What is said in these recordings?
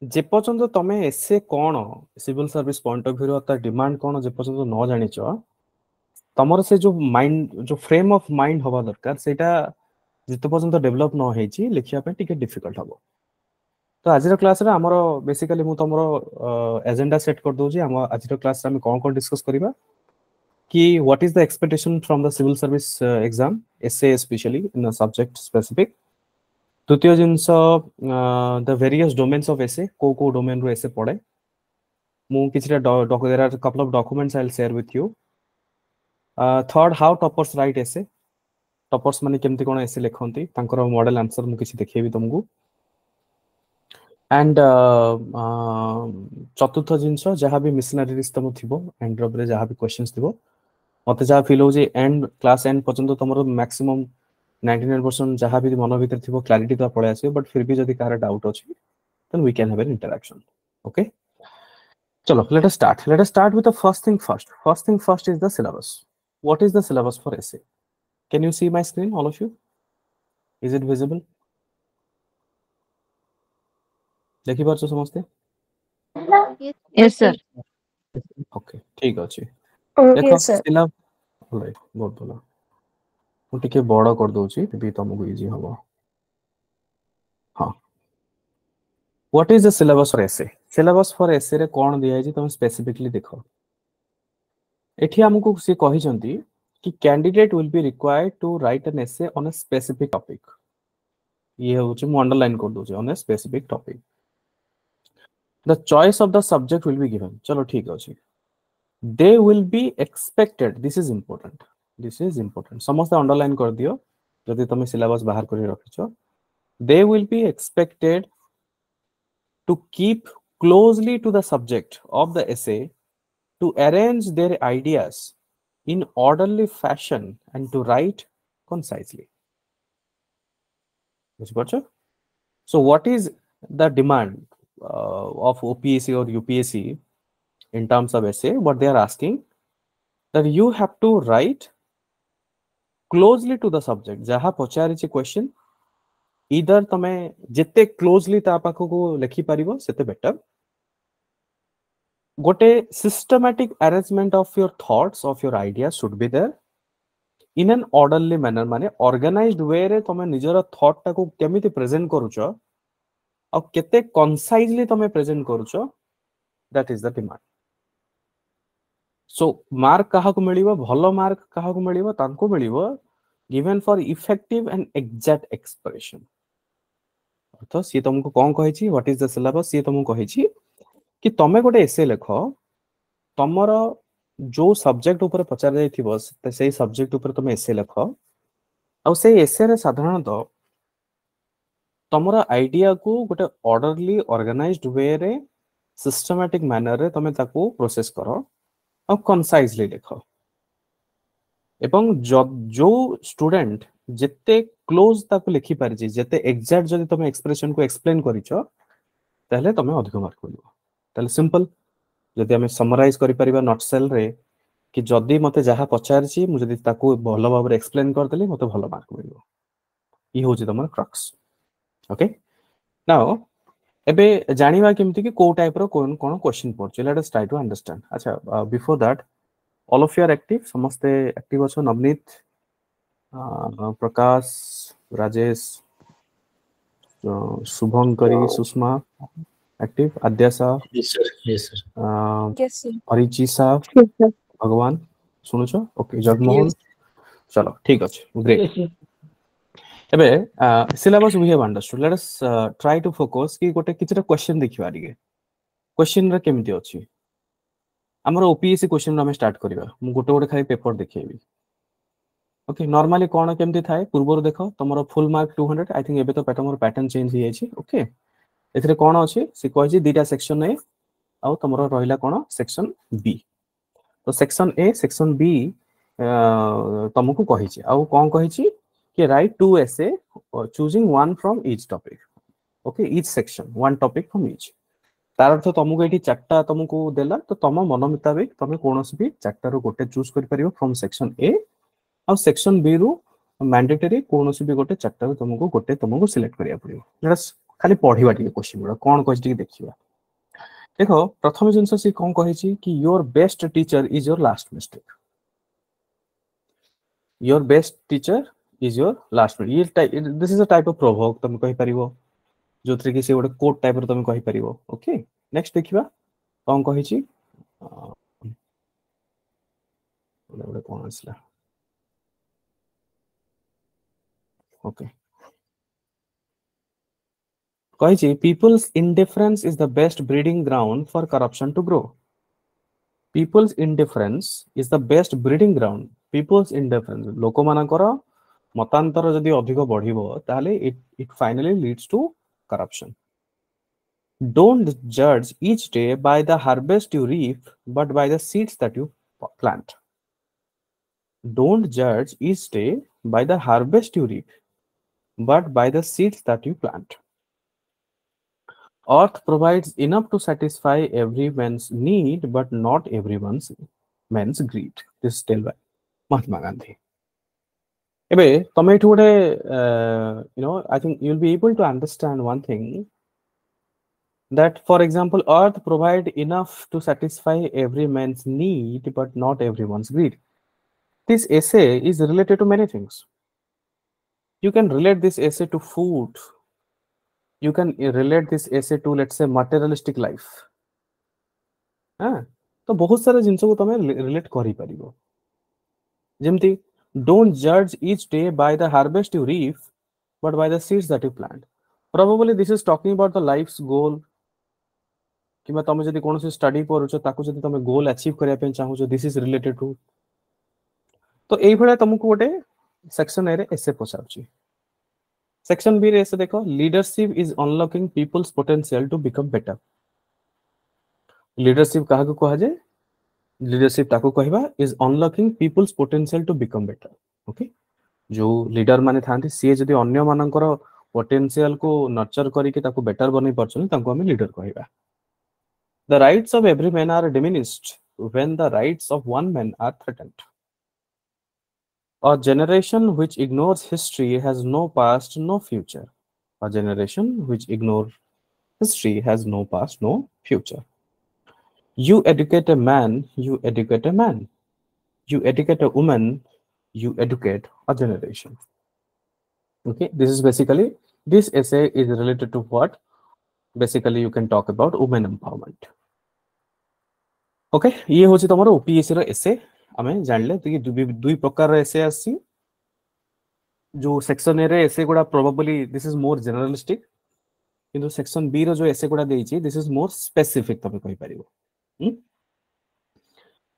जे पर्यंत तमे एसे कोन civil service point of view ता डिमांड कोन जे पर्यंत न जानि छ तमर से जो माइंड जो फ्रेम ऑफ माइंड हवा दरकार सेटा जिते पर्यंत डेवलप न हेची लिखिया पे टिके डिफिकल्ट हबो। तो आज क्लास रे हमरो बेसिकली मु तमरो एजेंडा सेट कर दउ छी हम आज क्लास रे हम कोन कोन डिस्कस करबा कि what is the expectation from the civil service exam essay specially in a subject specific. द्वितीय जिंस the various domains of essay को डोमेन रो एसए पड़े मु किछटा there are couple of documents I will share with you. Third how toppers write essay toppers माने केमती कोन S A लिखंती तांकर मॉडल आंसर मु किछि देखैबी तुमको। एंड चतुर्थ जिंस जहाँ भी मिशनरीज तुम थी एंड रे जहाँ भी क्वेश्चंस थी मत जहाँ फिल हो एंड क्लास एंड पर्यंत तुम मैक्सिमम 99% जहाँ भी मन भर थी क्लारिटी तो पड़े आस बट फिर भी जब कहार डाउट अच्छी then we can have an interaction. Okay चलो let us start with the first thing first is the syllabus. What is the syllabus for essay? Can you see my screen all of you? Is it visible? देखि पारछो समझते? Yes sir. Okay ठीक अछि yes देखो sir. Syllabus right बहुत भलो मु टिके बड़ कर दोची तबी तुमको इजी हबो। हां what is the syllabus for SA? Syllabus for SA रे कोन दिया है तुम स्पेसिफिकली देखो एठी हमको से कहि जंती कि candidate will be required to write an essay on a specific topic. ये होचे मु अंडरलाइन कर दोचे on a specific topic. The choice of the subject will be given. चलो ठीक अछि they will be expected this is important समस्त underline कर दियो जदि तुम सिलेबस बाहर कर रखिछो। They will be expected to keep closely to the subject of the essay to arrange their ideas in orderly fashion and to write concisely. So what is the demand of OPSC or UPSC in terms of essay? What they are asking that you have to write closely to the subject jaha pacharichi question either tame jette closely ta pakhku lekhi paribo sete better गोटे systematic arrangement of your thoughts of your ideas should be there in an orderly manner माने organized way रे तमे निजर thought टाको केमिति present करूछो आ केते concisely तमे present करूछो that is the demand. So mark काहा को मिलिबो भलो मार्क काहा को मिलिबो तांको मिलिबो given for effective and exact expression. तो सी तुमको कोन कहिछि व्हाट इज द सिलेबस सी तुमको कहिछि कि तमे गोटे एसे लेखो तमर जो सब्जेक्ट ऊपर पचार जाइथिबो से सब्जेक्ट ऊपर तुम एसे लेख आ से एसे रे साधारणतः तमर आइडिया को गोटे ऑर्डरली ऑर्गेनाइज्ड वे रे सिस्टमैटिक मैनर रे तमे ताको प्रोसेस करो आ कंसाइजली लिख एवं जो स्टूडेंट जेते क्लोज ताको लिखि पारि जे जेते एग्जैक्ट जदि तमे एक्सप्रेशन को एक्सप्लेन करिछो ताले तमे अधिक मार्क मिलबो। ताले सिंपल जदि हमें समराइज करि परिबा नॉट सेल रे कि जदि मते जहा पचारछि मु जदि ताको भलो भाबरे एक्सप्लेन कर देली मते भलो मार्क मिलबो। ई होछि तमर क्रक्स। ओके नाउ एबे जानिबा केमति कि को टाइप रो कोन कोन क्वेश्चन पड़छ let us try to understand. अच्छा before that all of you are active समस्त एक्टिव अछो Navneet Prakash Rajesh Shubhankari Sushma active Adyasa yes sir yes sir अरिची साहब भगवान सुनुछो ओके जगमोहन चलो ठीक अछि ग्रेट। एबे syllabus we have understood let us try to focus कि गोटे किछटा क्वेश्चन देखिबा दिगे क्वेश्चन रे केमति अछि हमर ओपीएससी क्वेश्चन हम स्टार्ट करबा मु गोटे गोटे खाली पेपर देखैबी। ओके नॉर्मली कोन केमति थाए पूर्वर देखो तमरो फुल मार्क 200 आई थिंक एबे तो पैटर्न चेंज हो जायछि। ओके एथरे कोन अछि से कहै दुटा सेक्शन ए आ तमरो रहिला कोन सेक्शन बी। तो सेक्शन ए सेक्शन बी तुमको कहिछि आ कोन कहिछि कि write two essay choosing one from each topic. Okay each section one topic from each तार अर्थ तुमको एठी चारटा तुमको देला तो तुम मन मुताबिक तुम कोनोसी भी चारटा रो गोटे चूज कर परिबो फ्रॉम सेक्शन ए आ सेक्शन बी रु मैंडेटरी कोनोसी भी गोटे चारटा रो तुमको सिलेक्ट करिया पड़िबो। लेट्स खाली पढ़िबा टिके क्वेश्चन गुडा कोन कहछि टिके देखिबा देखो प्रथम जिंस से कोन कहछि कि your best teacher is your last mistake your best teacher is your last mistake this is a type of proverb तुम कहि परिबो जोथरे कि से गोटे कोट टाइप रो तुम कहि परिबो ओके नेक्स्ट देखिबा कोन कहछि गोटे कोन आसला okay कहछि people's indifference is the best breeding ground for corruption to grow people's indifference is the best breeding ground people's indifference लोक मानकर मतांतर जदि अधिक बढ़िबो ताले it finally leads to corruption don't judge each day by the harvest you reap but by the seeds that you plant don't judge each day by the harvest you reap but by the seeds that you plant Earth provides enough to satisfy every man's need, but not everyone's man's greed. This is told by Mahatma Gandhi. Ebe, tome etu gote, I think you'll be able to understand one thing that, for example, Earth provide enough to satisfy every man's need, but not everyone's greed. This essay is related to many things. You can relate this essay to food. You can relate this essay to, let's say, materialistic life. तो बहुत सारे जिनस को तमे relate करि परिबो जेमती don't judge each day by the harvest you reap but by the seeds that you plant probably this is talking about the life's goal किबा तमे जदी कोनोसी study करूछो ताकू जदी तमे गोल अचीव करिया पे चाहूछो दिस इज रिलेटेड टू तो एई भळे तमको गोटे सेक्शन ए रे एसे पछाउची सेक्शन बी रे एसे देखो leadership is unlocking people's potential to become better leadership काहा को कहा जाय लीडरशिप ताको कहबा is unlocking people's potential to become better okay जो लीडर माने थांती सी जदी अन्य मानकर पोटेंशियल को नर्चर करिके ताको बेटर बनै परछन ताको हम लीडर कहबा the rights of every man are diminished when the rights of one man are threatened a generation which ignores history has no past no future a generation which ignore history has no past no future You educate a man, you educate a man. You educate a woman, you educate a generation. Okay, this is basically, this essay is related to what? Basically, you can talk about women empowerment. Okay, ये होची तमरो OPSC रो essay हमें जानले तो ये दुई प्रकार रो essay आसी जो section A रे essay गुडा probably this is more generalistic किंतु section B रो जो essay गुडा देइची this is more specific तमे कहि परिबो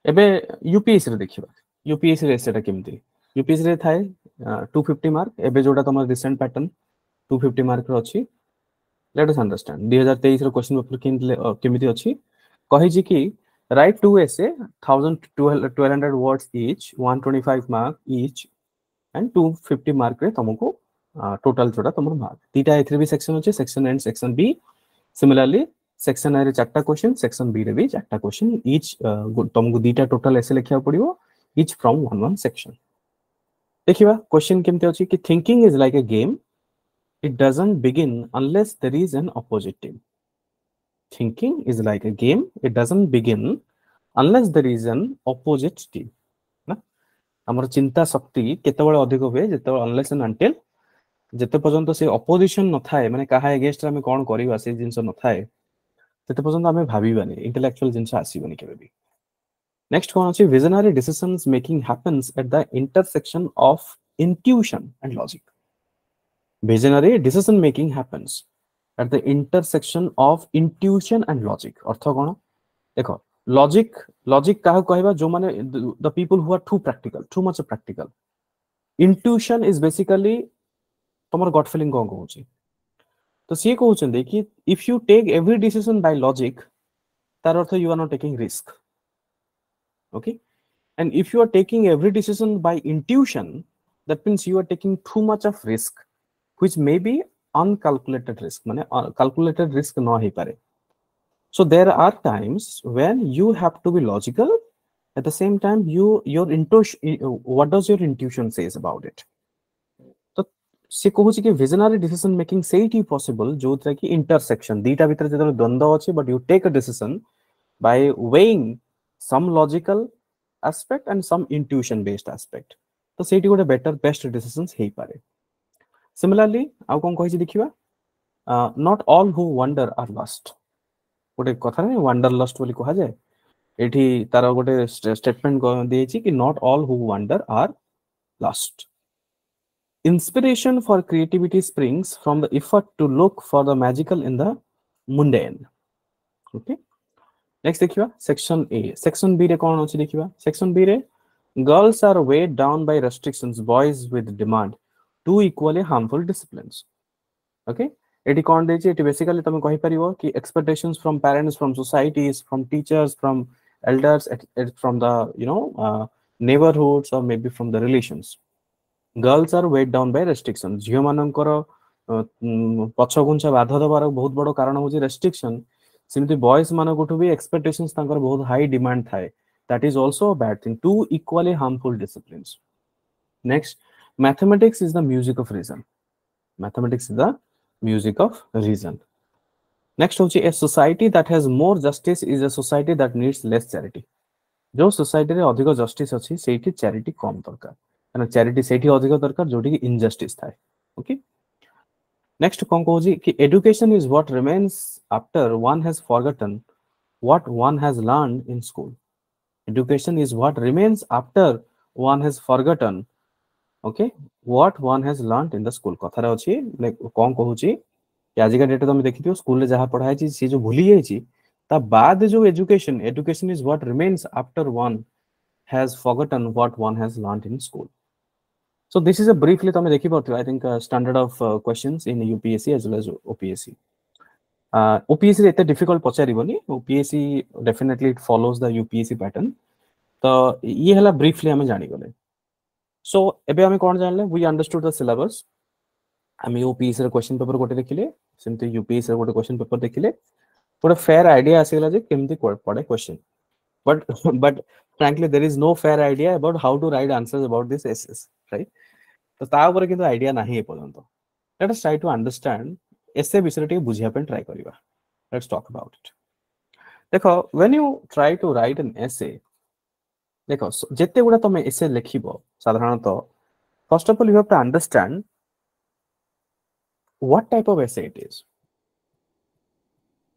एबे यूपीएससी रे देखिबा यूपीएससी रे सेटा केमती यूपीएससी रे थाए 250 मार्क एबे जोडा तमर रिसेंट पैटर्न 250 मार्क रो अछि लेट अस अंडरस्टैंड 2023 रो क्वेश्चन पेपर केमिति अछि कहि जी कि write two essay 1200 words each 125 mark each and 250 mark रे तमको टोटल जोडा तमर मार्क तीटा एथरे भी सेक्शन अछि section and section B similarly section A रे चारटा क्वेश्चन सेक्शन बी रे भी चारटा क्वेश्चन ईच तुमको दीटा टोटल ऐसे लिखिया पड़िबो ईच फ्रॉम वन सेक्शन देखिबा क्वेश्चन केमते अछि कि thinking is like a game it doesn't begin unless there is an opposite team thinking is like a game it doesn't begin unless there is an opposite team ना हमर चिंता शक्ति केतेबेले अधिक होय जेते अनलेस एंड अनटिल जेते पर्यंत से अपोजिशन न थाए माने काहा अगेंस्ट हम कोन करबा से जिंस न थाए तेते पर्यंत हमें भाबीबानी इंटेलेक्चुअल जिंस आसीबनी केबे भी नेक्स्ट कोन अछि visionary decisions making happens at the intersection of intuition and logic visionary decision making happens at the intersection of intuition and logic अर्थ कोन देखो लॉजिक काहा कहबा जो माने the people who are too much practical intuition is basically तमर gut feeling कोन कहउची तो सी कहउछन कि if you take every decision by logic तार अर्थ you are not taking risk okay and if you are taking every decision by intuition that means you are taking too much of risk which may be uncalculated risk माने calculated risk न हे पारे so there are times when you have to be logical at the same time your intuition what does your intuition says about it तो से कहूची कि visionary decision making सेठी possible जोथरा कि इंटरसेक्शन दीटा भीतर जदर द्वंद्व अछि but you take a decision by weighing some logical aspect and some intuition based aspect तो सेठी गोटे बेटर बेस्ट डिसीजंस हेई पारे सिमिलरली आउ कोन कहि देखिबा not all who wander are lost गोटे कथा नै वंडर लस्ट बोली कहा जाय एठी तार गोटे स्टेटमेंट देछि कि not all who wander are lost inspiration for creativity springs from the effort to look for the magical in the mundane okay next देखिबा section A section B रे कोन अछि देखिबा section B रे girls are weighed down by restrictions boys with demand two equally harmful disciplines okay एटी कोन देछि एटी basically तमे कहि परिबो कि expectations from parents from societies from teachers from elders from the neighborhoods or maybe from the relations girls are weight down by restriction झियो मानकर पछगुंचा बाधा दबार बहुत बड़ कारण होची रेस्ट्रिक्शन सिमती बॉयज मानकठु भी एक्सपेक्टेशंस तांकर बहुत हाई डिमांड थाए that is also a bad thing to equally harmful disciplines next mathematics is the music of reason mathematics is the music of reason next होची a society that has more justice is a society that needs less charity जो society रे अधिक justice अछि सेठी charity कम दरकार charity सेठी अधिक दरकार जोटी कि injustice थाए ओके नेक्स्ट कोन कहूजी कि education is what remains after one has forgotten what one has learned in school education is what remains after one has forgotten okay what one has learned in the school कथारे अछि like कोन कहूजी कि आज का date तुम देखिथियो school रे जहा पढाई छी से जो भूली जाई छी ता बाद जो education is what remains after one has forgotten what one has learned in school So this is a briefly tame dekhi parthio I think standard of questions in UPSC as well as OPSC. OPSC रे एते difficult पचारिबोनी OPSC definitely it follows the UPSC pattern. तो ये हला briefly हमें जानि गले. So एबे हमें कोन जानले we understood the syllabus. हमें OPSC रे question paper गोटे देखिले सेमते UPSC रे गोटे question paper देखिले गोटे fair idea आसीला जे केमती पड़े question. But frankly there is no fair idea about how to write answers about this essays right तो ता ऊपर किंतु आईडिया नाही पर्यंत let us try to understand essay विषय टे बुझिया पे ट्राई करबा लेट्स टॉक अबाउट इट देखो when you try to write an essay देखो जेते गुडा तमे एसे लिखिबो साधारणतः first of all you have to understand what type of essay it is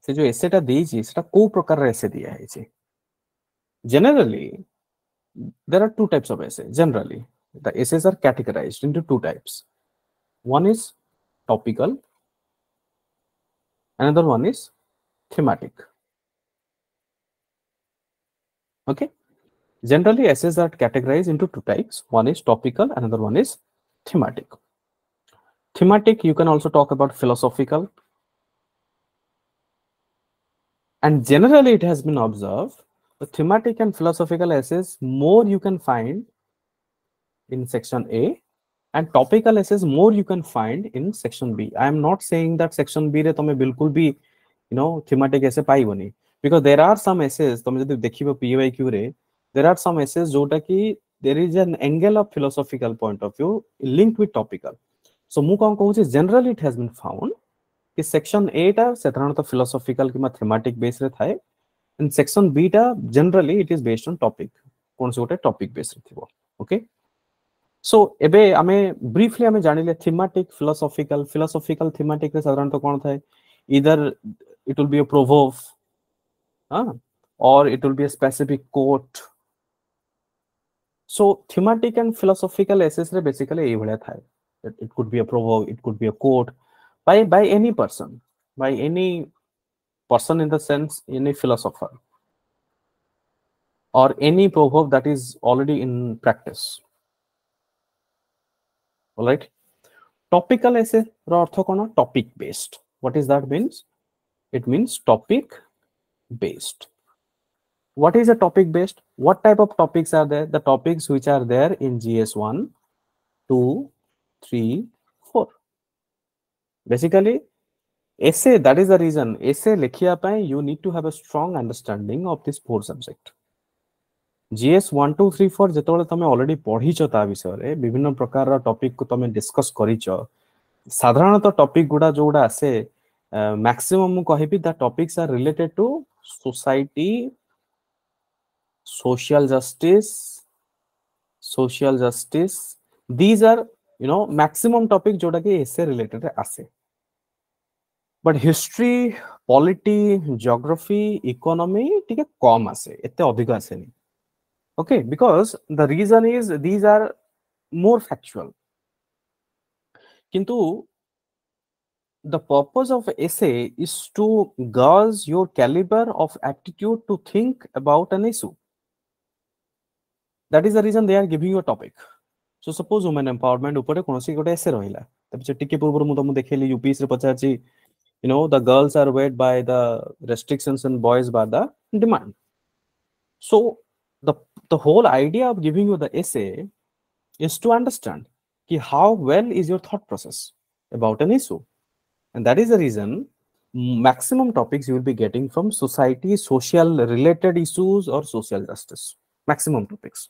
से जो एसेटा देइछि सेटा को प्रकार रे एसे दिया है छै generally there are two types of essay generally the essays are categorized into two types one is topical another one is thematic okay generally essays are categorized into two types one is topical another one is thematic you can also talk about philosophical and generally it has been observed the thematic and philosophical essays more you can find in section A and topical essays more you can find in section B. I am not saying that section B re tome bilkul bhi thematic essay paiboni because there are some essays tome jodi dekhibo PYQ re there are some essays jota ki there is an angle of philosophical point of view linked with topical. So mu kon कहू generally it has been found कि section A टा साधारणतः philosophical keema thematic base रे थाए and section B टा generally it is based on topic कोन से गोटे topic base रे थिबो okay so एबे आमे briefly आमे जानिले thematic philosophical thematic रे साधारणतः कोन थाए either it will be a proverb or it will be a specific quote so thematic and philosophical essays रे basically ए भलिया थाए it could be a proverb it could be a quote by any person in the sense any philosopher or any proverb that is already in practice all right topical essay ro artho kono topic based what is that means it means topic based what is a topic based what type of topics are there the topics which are there in GS1 2 3 4 basically essay that is the reason essay लिखिया पाए you need to have a strong understanding of this four subject GS 1 2 3 4 जेतोले तमे already पढिछ ता विषय रे विभिन्न प्रकार रा topic को तमे डिस्कस करिछ साधारणतः टॉपिक गुडा जोड़ा आसे मैक्सिमम मु कहबी the topics are related to society social justice these are maximum topic जोड़ा कि इससे रिलेटेड आसे but history polity geography economy ठीक है कम आसे इतने अधिक आसे नहीं okay because the reason is these are more factual किंतु the purpose of essay is to gauge your caliber of aptitude to think about an issue. That is the reason they are giving you a topic. So suppose women empowerment ऊपर कोनोसी गोटे essay रहिला तब से टिके पूर्व मु तुम देखेली यूपीएस रे पचाची the girls are weighed by the restrictions and boys by the demand. So the whole idea of giving you the essay is to understand ki how well is your thought process about an issue. And that is the reason maximum topics you will be getting from society, social related issues or social justice. Maximum topics.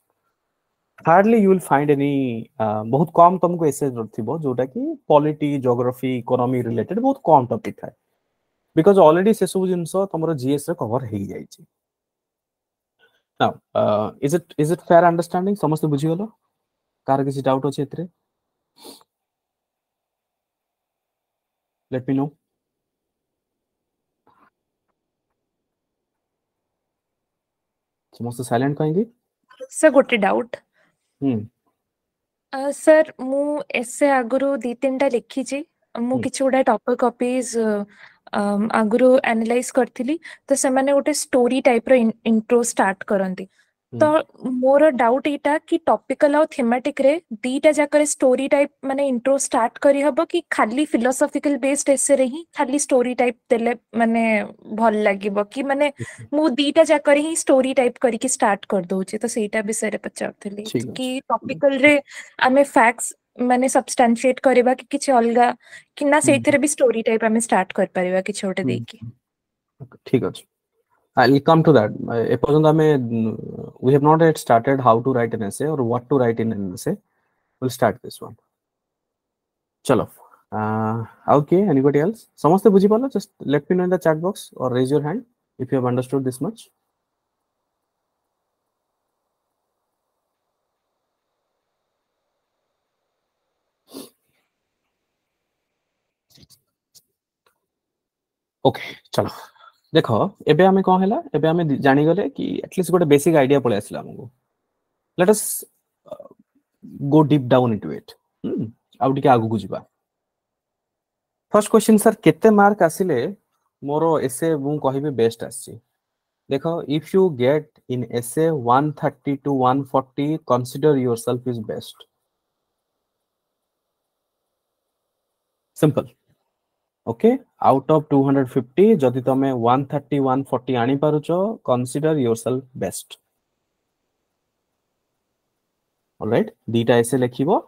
Hardly you will find any बहुत कम तुमको ऐसे थिबो जोटा कि polity geography economy related बहुत कम topic है because already से सब जिंस तुमरो जीएस रे कवर हे जाई छी now is it fair understanding समस्त बुझी गलो कार किसी डाउट अछि एतरे लेट मी नो समस्त साइलेंट कहेंगे सर गोटे डाउट सर मु एसे आगुरु दी तीनटा लिखी छी मु किछ गोटा टॉपिक कॉपीज आगुरु एनालाइज करथिली तो से माने गोटे स्टोरी टाइप रो इंट्रो स्टार्ट करंती तो मोर डाउट इटा कि टॉपिकल और थीमेटिक रे दीटा जाकर स्टोरी टाइप माने इंट्रो स्टार्ट करी हबो कि खाली फिलोसॉफिकल बेस्ड एसे रे ही खाली स्टोरी टाइप देले माने भल लागिबो कि माने मु दीटा जाकर ही स्टोरी टाइप करी कि स्टार्ट कर दोची तो सेटा विषय रे पचारथली कि टॉपिकल रे आमे फैक्ट्स माने सब्सटेंशिएट करबा कि किछ अलगा कि ना सेथिरे भी स्टोरी टाइप आमे स्टार्ट कर परिबा कि छोटे देकी ठीक अछि I'll come to that. We have not yet started how to write an essay or what to write in an essay. We'll start this one. Chalo. Okay, anybody else? Samaste bujhi pala? Just let me know in the chat box or raise your hand if you have understood this much. Okay, chalo. देखो एबे हमें कौन हैला एबे हमें जानी गले कि एटलीस्ट गोटे बेसिक आइडिया पळे आसला हमको let us go deep down into it आउ टिके आगु गुजिबा फर्स्ट क्वेश्चन सर केते मार्क आसिले मोरो एसे मु कहिबे बेस्ट आसी देखो if you get in essay 130 to 140 consider yourself is best simple okay out of 250 जदि तमे 130 140 आनी पारुचो कंसीडर योरसेल्फ बेस्ट ऑलराइट दीटा ऐसे लिखिबो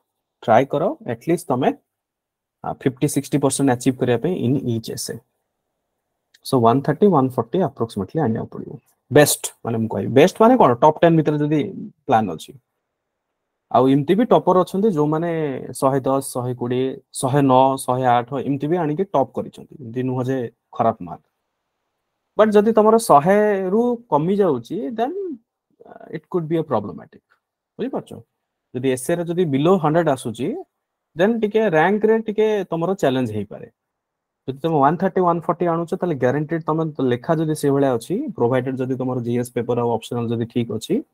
ट्राई करो एटलीस्ट तमे 50-60% अचीव करिया पे इन ईच ऐसे सो 130 140 अप्रोक्सीमेटली आनिया पड़िबो बेस्ट माने हम कहि बेस्ट माने कोन टॉप 10 भीतर जदि प्लान अछि आउ इमती भी टॉपर अछंती जो माने 110 120 109 108 इमती भी आनी के टॉप करिसंती इमती नु जे खराब मार्क बट जदि तमरो 100 रु कमी जाउची then it could be a problematic बुझि पाछो जदि एसए रे जदि बिलो 100 आसुची देन टिके रैंक रे टिके तमरो चैलेंज हेई पारे जदि तुम 130 140 आनुछ तले गारंटेड तम लेखा जदि से भले अछि प्रोवाइडेड जदि तमरो जीएस पेपर और ऑप्शनल जदि ठीक अछि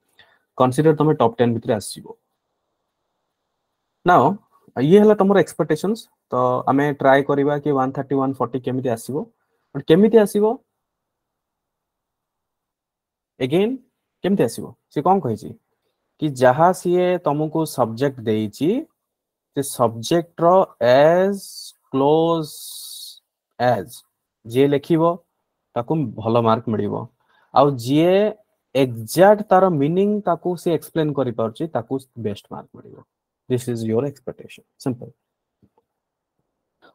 कंसीडर तमे टॉप 10 भितर आसीबो नाउ ये हला तमरो एक्सपेक्टेशंस तो हमें ट्राई करिबा कि 130 140 केमिति आसीबो और केमिति आसीबो अगेन केमिति आसीबो से कोन कहि छी कि जहा सिए तुमको सब्जेक्ट देइची से सब्जेक्ट रो एज क्लोज एज जे लिखिबो ताकू भलो मार्क मिलिबो आउ जे एग्जैक्ट तार मीनिंग ताकू से एक्सप्लेन करि परची ताकू बेस्ट मार्क मिलिबो this is your expectation simple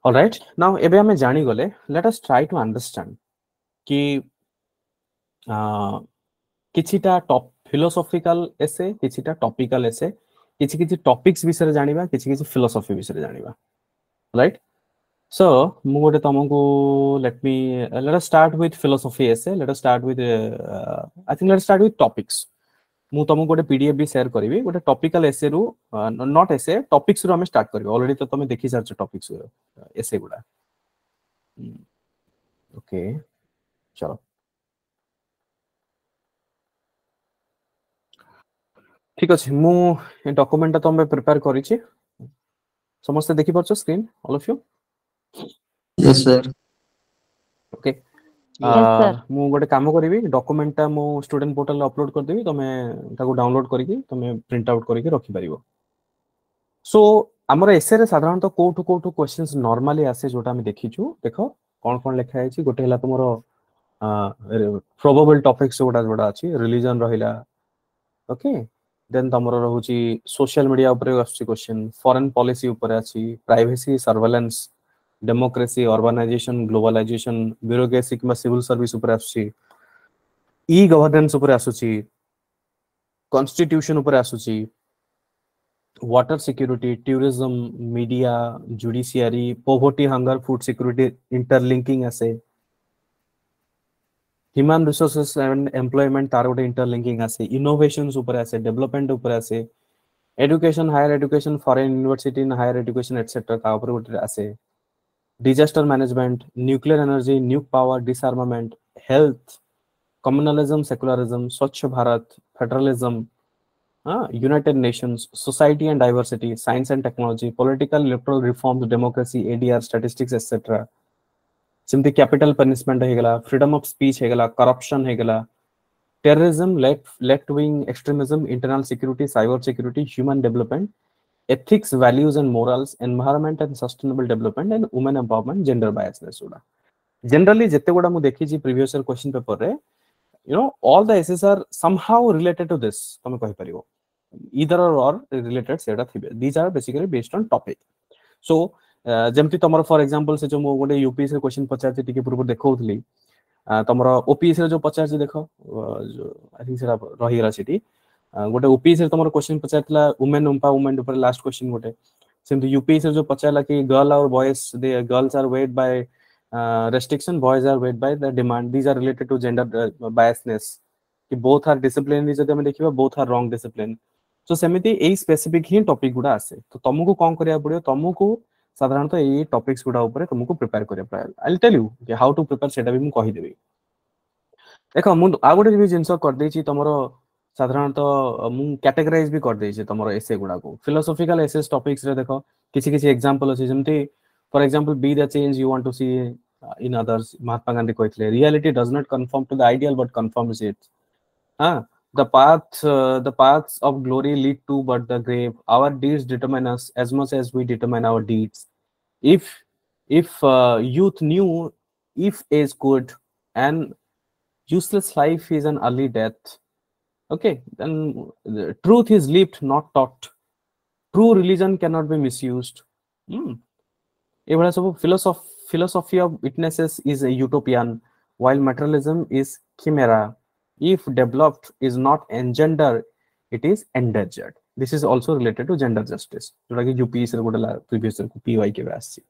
alright now एबे हमें जानी गले let us try to understand कि किछिटा टॉप फिलोसॉफिकल एसे किछिटा टॉपिकल एसे किछि किछि टॉपिक्स विषय रे जानिबा किछि किछि फिलोसॉफी विषय रे जानिबा राइट So ମୁଁ ଗୋଟେ ତମକୁ let us start with philosophy essay. Let us start with I think let us start with topics. ମୁଁ ତମକୁ ଗୋଟେ PDF ବି share କରିବି ଗୋଟେ topical essay ରୁ not essay topics ରୁ ଆମେ start କରିବି already ତ ତମେ ଦେଖି ସାରିଛ topics essay ଗୁଡା okay चलो ठीक अछि ମୁଁ ଏ ଡକ୍ୟୁମେଣ୍ଟ ଟା ତମେ ପ୍ରିପେୟାର କରିଛି ସମସ୍ତେ ଦେଖି ପାରୁଛ screen all of you Yes, sir. okay ମୁଁ ଗୋଟେ କାମ କରିବି ଡକ୍ୟୁମେଣ୍ଟ ଟା ମୁଁ स्टूडेंट पोर्टल ରେ अपलोड कर देबी तमे ताको डाउनलोड करिकि तमे प्रिंट आउट करिकि रखि परिबो सो हमर एसे रे साधारणतः कोठु क्वेश्चंस नॉर्मली आसे जोटा हम देखिछु देखो कोन लिखा है छी गोटे हला तुमरो प्रोबेबल टॉपिक्स जोड़ा अछि रिलीजन रहिला ओके देन तमरो रहउची सोशल मीडिया ऊपर आछि क्वेश्चन फॉरेन पॉलिसी ऊपर अछि privacy surveillance democracy urbanisation globalisation bureaucracy किंबा सिविल सर्विस ऊपर आछि ई गवर्नेंस ऊपर आछि कॉन्स्टिट्यूशन ऊपर आछि water security tourism media judiciary poverty hunger food security interlinking आसे ह्यूमन रिसोर्सेस एंड एम्प्लॉयमेंट तार गोटे इंटरलिंकिंग आसे इनोवेशंस ऊपर आसे डेवलपमेंट ऊपर आसे education higher education foreign university in higher education etcetera का ऊपर गोटे आसे disaster management nuclear energy nuke power disarmament health communalism secularism Swachh Bharat federalism united nations society and diversity science and technology political electoral reforms democracy ADR statistics etcetera simply capital punishment हेगला freedom of speech हेगला corruption हेगला terrorism left wing extremism internal security cyber security human development ethics values and morals environment and sustainable development and women empowerment gender biasness गुडा generally जत्ते गुडा मु देखि जी previous year question paper रे you know all the essays are somehow related to this तमे कहि परिबो either or related सेडा थिबे these are basically based on topic so जेमति तमरो फॉर एग्जांपल से जो मु गोटे यूपीएससी क्वेश्चन पचारती टिके पूर्व देखौथली तमरो ओपीएससी रे जो पचारती देखो आई थिंक सेडा रहि गेला सिटी गोटे ओपीएससी रे तमरो क्वेश्चन पचारतला वुमेन एम्पावरमेंट ऊपर लास्ट क्वेश्चन गोटे सेमति यूपीएससी रे जो पचारला कि गर्ल और boys the girls are weighed by restriction boys are weight by the demand these are related to gender biasness कि both are disciplinary जदि हम देखिबा both are wrong discipline so सेमिति एई स्पेसिफिक ही टॉपिक गुडा आसे तो तुमको कोन करिया पड़ियो तुमको साधारणतः एई टॉपिक्स गुडा ऊपर तुमको प्रिपेयर करिया पड़ियो आई विल टेल यू कि हाउ टू प्रिपेयर सेटा भी मु कहि देबी देखो मु आ गोटे भी जिंस कर देछि तमरो साधारणतः मु कैटेगराइज भी कर देछि तमरो एसे गुडा को फिलोसॉफिकल एसेस टॉपिक्स रे देखो किछि किछि एग्जांपल अछि जेमति for example be the change you want to see in others Mahatma Gandhi koithle reality does not conform to the ideal but conforms it the paths of glory lead to but the grave our deeds determine us as much as we determine our deeds if youth knew if is good and useless life is an early death okay then the truth is lived not taught true religion cannot be misused एवढा सब philosophy of witnesses is a utopian while materialism is chimera if developed is not engender it is endangered this is also related to gender justice जोटा कि UPSC रे गोडला previous year को PY के आसी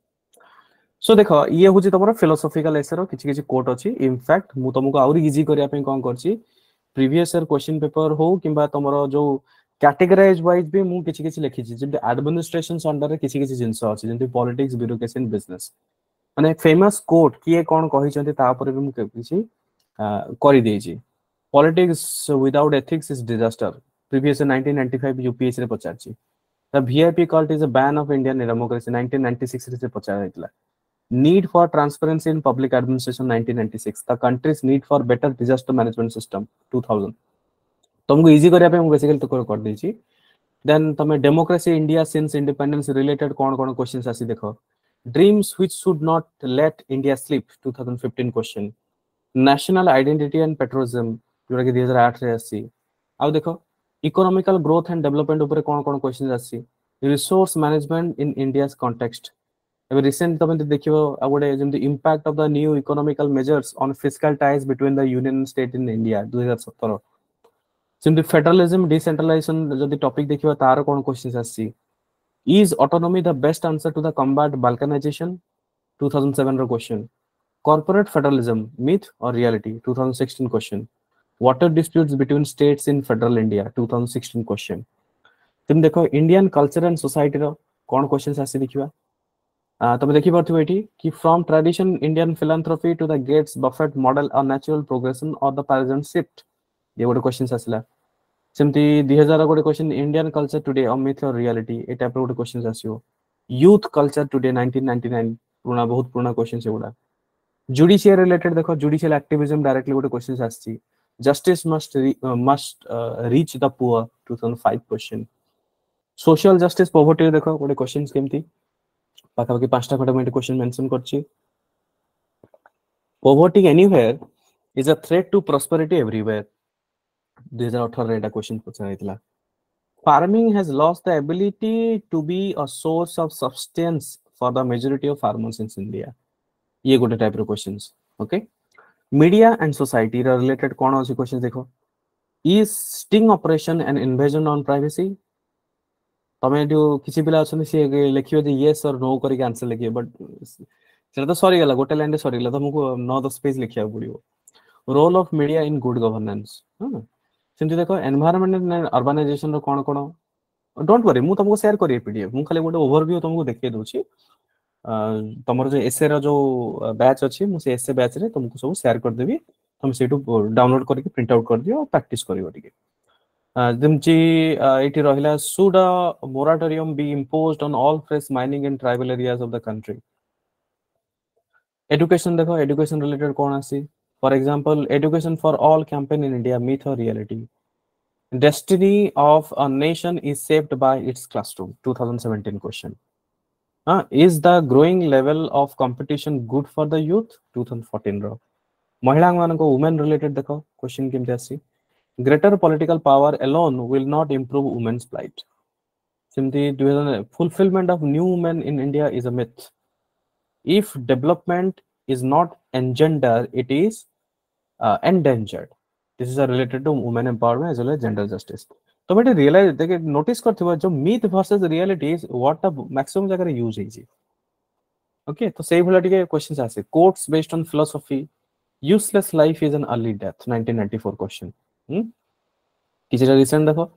सो देखो ये होची तमरो फिलोसॉफिकल एसे रो किछि किछि कोट अछि इनफैक्ट मु तुमको और इजी करिया पे कोन करछि प्रीवियस ईयर क्वेश्चन पेपर हो किबा तमरो जो कैटेगराइज वाइज भी मु किछि किछि लिखि छि जे एडमिनिस्ट्रेशन अंडर रे किछि किछि जिंस अछि जे पॉलिटिक्स ब्यूरोक्रेसी एंड बिजनेस माने फेमस कोट किए कोन कहि छथि ता पर भी मु किछि करि देइ छि politics without ethics is disaster previous 1995 UPSC रे पचार छि the VIP cult is a ban of Indian democracy 1996 रे पचार हैतला need for transparency in public administration 1996 the country's need for better disaster management system 2000 तुमको इजी करिया पे मु basically तो कर दै छी देन तमे democracy India since independence related कोन क्वेश्चंस आसी देखो dreams which should not let India sleep 2015 question national identity and patriotism जोरा कि 2008 रे आसी आ देखो इकोनॉमिकल ग्रोथ एंड डेवलपमेंट ऊपर कोन क्वेश्चंस आसी resource management in India's context एबे रिसेंट तमे देखिबो आ गोटे जेमति impact of the new economical measures on fiscal ties between the union and state in India 2017 simply federalism decentralisation जदि टॉपिक देखिबा तार कोन क्वेश्चंस आसी is autonomy the best answer to the combat balkanisation 2007 रो question corporate federalism myth or reality 2016 question water disputes between states in federal India 2016 question तुम देखो Indian culture and society रो कौन क्वेश्चंस आसी देखिबा तमे देखि परथिबो एठी कि from tradition Indian philanthropy to the Gates Buffett model or natural progression or the paradigm shift ये गोटे क्वेश्चंस आसिला सेमती 2000 गोटे question Indian culture today or myth or reality ए टाइप रो गोटे क्वेश्चंस आसियो यूथ कल्चर टुडे 1999 पुराना बहुत पुराना क्वेश्चंस एगुडा जुडिशियल रिलेटेड देखो जुडिशियल एक्टिविज्म डायरेक्टली गोटे क्वेश्चंस आछि justice must reach the poor 2005 question social justice poverty देखो गोटे क्वेश्चंस केमती पाखा पाखी 5टा खंड में क्वेश्चन मेंशन करछि poverty anywhere is a threat to prosperity everywhere 2018 रे एटा क्वेश्चन पछाइतला farming has lost the ability to be a source of substance for the majority of farmers in India ये गोटे टाइप रो questions okay media and society related कोन अछि question देखो is sting operation and invasion on privacy तमे जो किसी पिला अछन से लिखियो जे यस और नो करी आंसर लिखियो बट सेटा तो सॉरी गला गोटे लाइन रे सॉरी गला तुमको 9-10 पेज लिखिया पड़ियो role of media in good governance हां सेमति देखो एनवायरनमेंट एंड अर्बनाइजेशन रो कोन कोन डोंट वरी मु तुमको शेयर करिए पीडीएफ मु खाली गोटे ओवरव्यू तुमको देखिए दोछि तमर जो एसे रो जो बैच अछि मु से एसे बैच रे तुमको सब शेयर कर देबी तुम सेटू डाउनलोड करके प्रिंट आउट कर दियो प्रैक्टिस करियो ठीक जेमची एठी रहिला should a moratorium B imposed on all fresh mining in tribal areas of the country education देखो एजुकेशन रिलेटेड कोन आसी for example education for all campaign in India myth or reality destiny of a nation is shaped by its classroom 2017 question is the growing level of competition good for the youth 2014 रो महिला मानको women related देखो question केमते आसी greater political power alone will not improve women's plight सिमती 2000 fulfillment of new women in India is a myth if development is not engendered it is endangered this is related to women empowerment as well as gender justice तो बेटे realise देखे notice करथिबो जो myth versus reality is what the maximum जगह use हेजी okay तो सेही भला टिके क्वेश्चंस आसे quotes based on philosophy useless life is an early death 1994 question किछरा रिसेंट देखो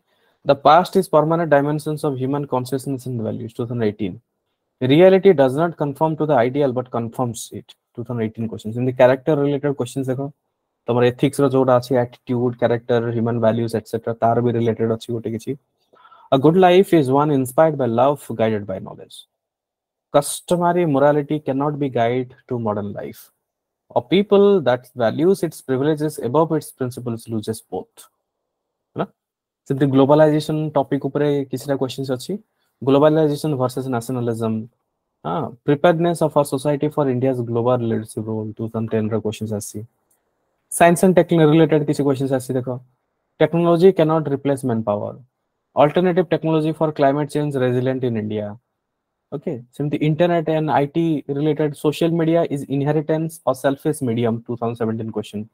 the past is permanent dimensions of human consciousness and values 2018 reality does not conform to the ideal but conforms it 2018 questions in the character related questions देखो तमर ethics रो जोडा अछि attitude character human values etcetera तार भी related अछि गोटे किछि a good life is one inspired by love guided by knowledge customary morality cannot be guide to modern life a people that values its privileges above its principles loses both ना simply globalisation topic ऊपर किछरा questions अछि globalisation versus nationalism हां preparedness of our society for India's global leadership role 2010 रा questions अछि science and technology related किसी questions आसी देखो technology cannot replace manpower alternative technology for climate change resilient in India okay simply internet and IT related social media is inheritance or selfish medium 2017 question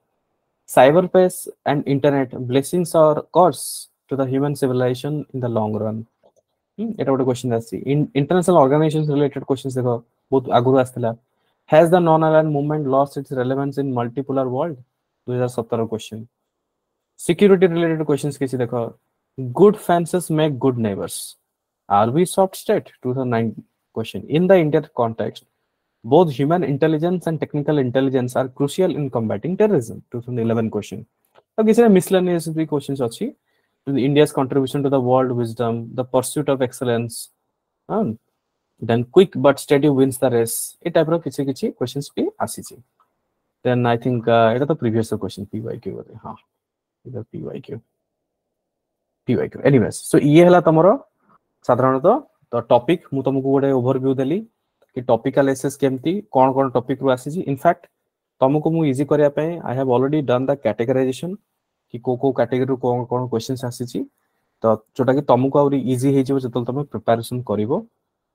cyber space and internet blessings और curse to the human civilisation in the long run एटा गोटे question आसी international organisations related questions देखो बहुत आगु आस्थिला has the non aligned movement lost its relevance in multipolar world 2017 question security related questions किसी देखो good fences make good neighbours are we soft state 2009 question in the Indian context both human intelligence and technical intelligence are crucial in combating terrorism 2011 question अब किसी miscellaneous भी questions अछि to the India's contribution to the world wisdom the pursuit of excellence then quick but steady wins the race ए type रो किछि किछि questions भी आसी छी then I think एटा तो previous question pyq बोले हां इधर pyq anyways so ये हला तमरो साधारणतः तो टॉपिक मु तुमको गोटे ओवरव्यू देली कि टॉपिकल एसेस केमती कोन कोन टॉपिक रु आसी छी इनफैक्ट तुमको मु इजी करिया पे I have already done the categorization कि को कैटेगरी रु कोन कोन क्वेश्चंस आसी छी तो जोटा कि तुमको और इजी हे जेबो जतल तुम प्रिपरेशन करिवो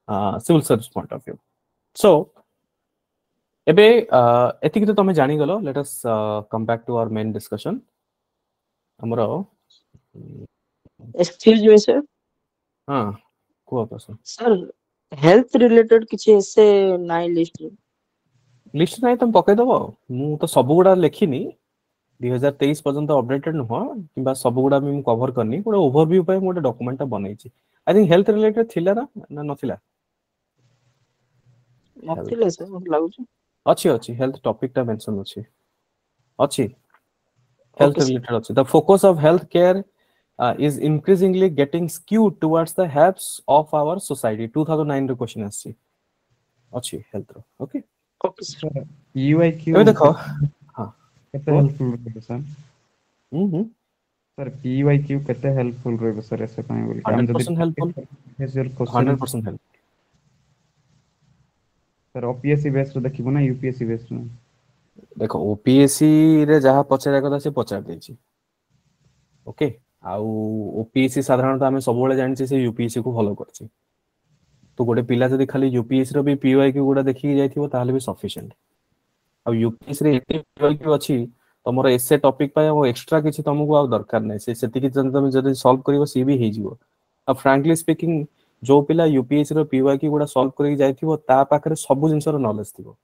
civil service point of view so एबे एतिक तो तुम जानि गलो let us come back to our main discussion हमरो एक्सक्यूज मी सर हां को पर्सन सर हेल्थ रिलेटेड किछि ऐसे नाइ लिस्ट लिस्ट नहीं तुम पकई दबो मु तो सब गुडा लेखिनी 2023 पर्यंत अपडेटेड नुह किबा सब गुडा भी मु कवर करनी गोटे ओवरव्यू पे गोटे डॉक्यूमेंट बनैछि आई थिंक हेल्थ रिलेटेड थिला ना नथिला नथिले से मत लागुଛି अच्छी अच्छी हेल्थ टॉपिक टा मेंशन अच्छी health okay sir related also. The focus of healthcare is increasingly getting skewed towards the helps of our society. 2009 रो क्वेश्चन आसी अच्छी हेल्थ रो okay okay sir sir PYQ ଏବେ ଦେଖ हां କେତେ ହେଲ୍ପଫୁल ରହିବ ସर हम्म सर पीवाईक्यू କେତେ ହେଲ୍ପଫୁल ରହିବ ସर ଏसे ପାଇଁ ବୋଲି ଆମେ ଯଦି 100% helpful previous question 100% help sir OPSC based देखिबो ना यूपीएससी बेस्ड ना देखो ओपीएससी रे जहा पचारा कथा से पचार देछि ओके आउ ओपीएससी साधारणतः हमें सब बेले जानि से यूपीएससी को फॉलो करछि तो गोटे पिला जदी खाली यूपीएससी रो भी पीवाईक्यू गुडा देखि जाइथिबो ताहले भी सफिशिएंट आ यूपीएससी रे एते पीवाईक्यू अछि तमरो एसे टॉपिक पाए और एक्स्ट्रा किछि तुमको आ दरकार नै से सेति कि तुम जदी सॉल्व करिवो सी भी हे जिवो अब फ्रैंकली स्पीकिंग जो पिला यूपीएससी रो पीवाईक्यू गुडा सॉल्व करि जाइथिबो ता पाखरे सब जिंस रो नॉलेज थिबो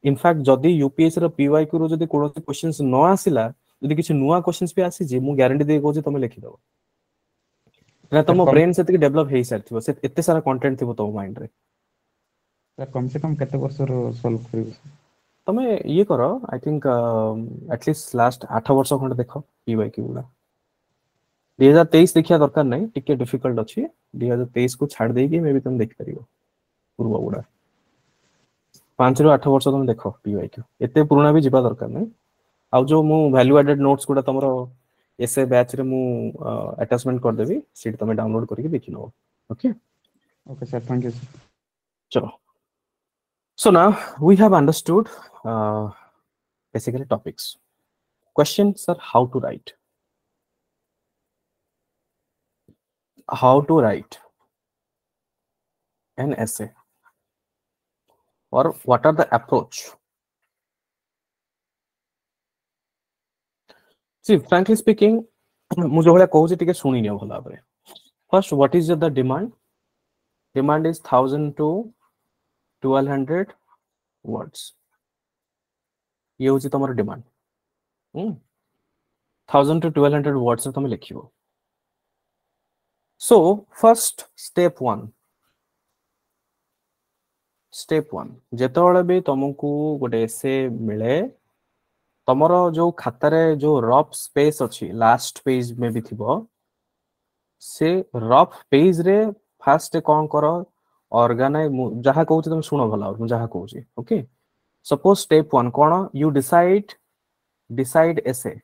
इनफैक्ट जदी यूपीएससी रो पीवाईक्यू रो जदी कोनोसी क्वेश्चंस न आसिला जदी किछि नुवा क्वेश्चंस भी आसी जे मु गारंटी दे कहू जे तुम लिखि दबो ना तुम ब्रेन सेति डेवलप हे सारथिबो से एते सारा कंटेंट थिबो तो माइंड रे सर कम से कम केते वर्ष रो सॉल्व करिवो तमे ये करो आई थिंक एटलीस्ट लास्ट 8 वर्ष खंड देखो पीवाईक्यू गुडा 2023 देखिया दरकार नै टिके डिफिकल्ट अछि 2023 को छाड़ देगी मे भी तुम देख परिबो पूर्व गुडा 5 रो 8 वर्ष तुम देखो पीवाईक्यू एते पुराना भी जिबा दरकार नै आ जो मु वैल्यू एडेड नोट्स गुडा तमरो एसए बैच रे मु अटैचमेंट कर देबी सीट तमे डाउनलोड करके देखि नो okay okay sir thank you sir चलो so now we have understood basically topics questions are how to write an essay or what are the approach see frankly speaking मु जो भला कहू जे टिके सुनी नियो भला बरे first what is the demand is 1000 to 1200 words ये होची तमरो डिमांड 1000 to 1200 words तुम लिखिबो so first step 1 जेतोळे भी तुमको गोटे एसे मिले तमरो जो खाता रे जो रफ स्पेस अछि लास्ट पेज में भी थिबो से रफ पेज रे फास्ट कोन करो ऑर्गेनाइज जहा कहू तुम सुनो भला जहा कहू ओके सपोज स्टेप 1 कोन यू डिसाइड एसे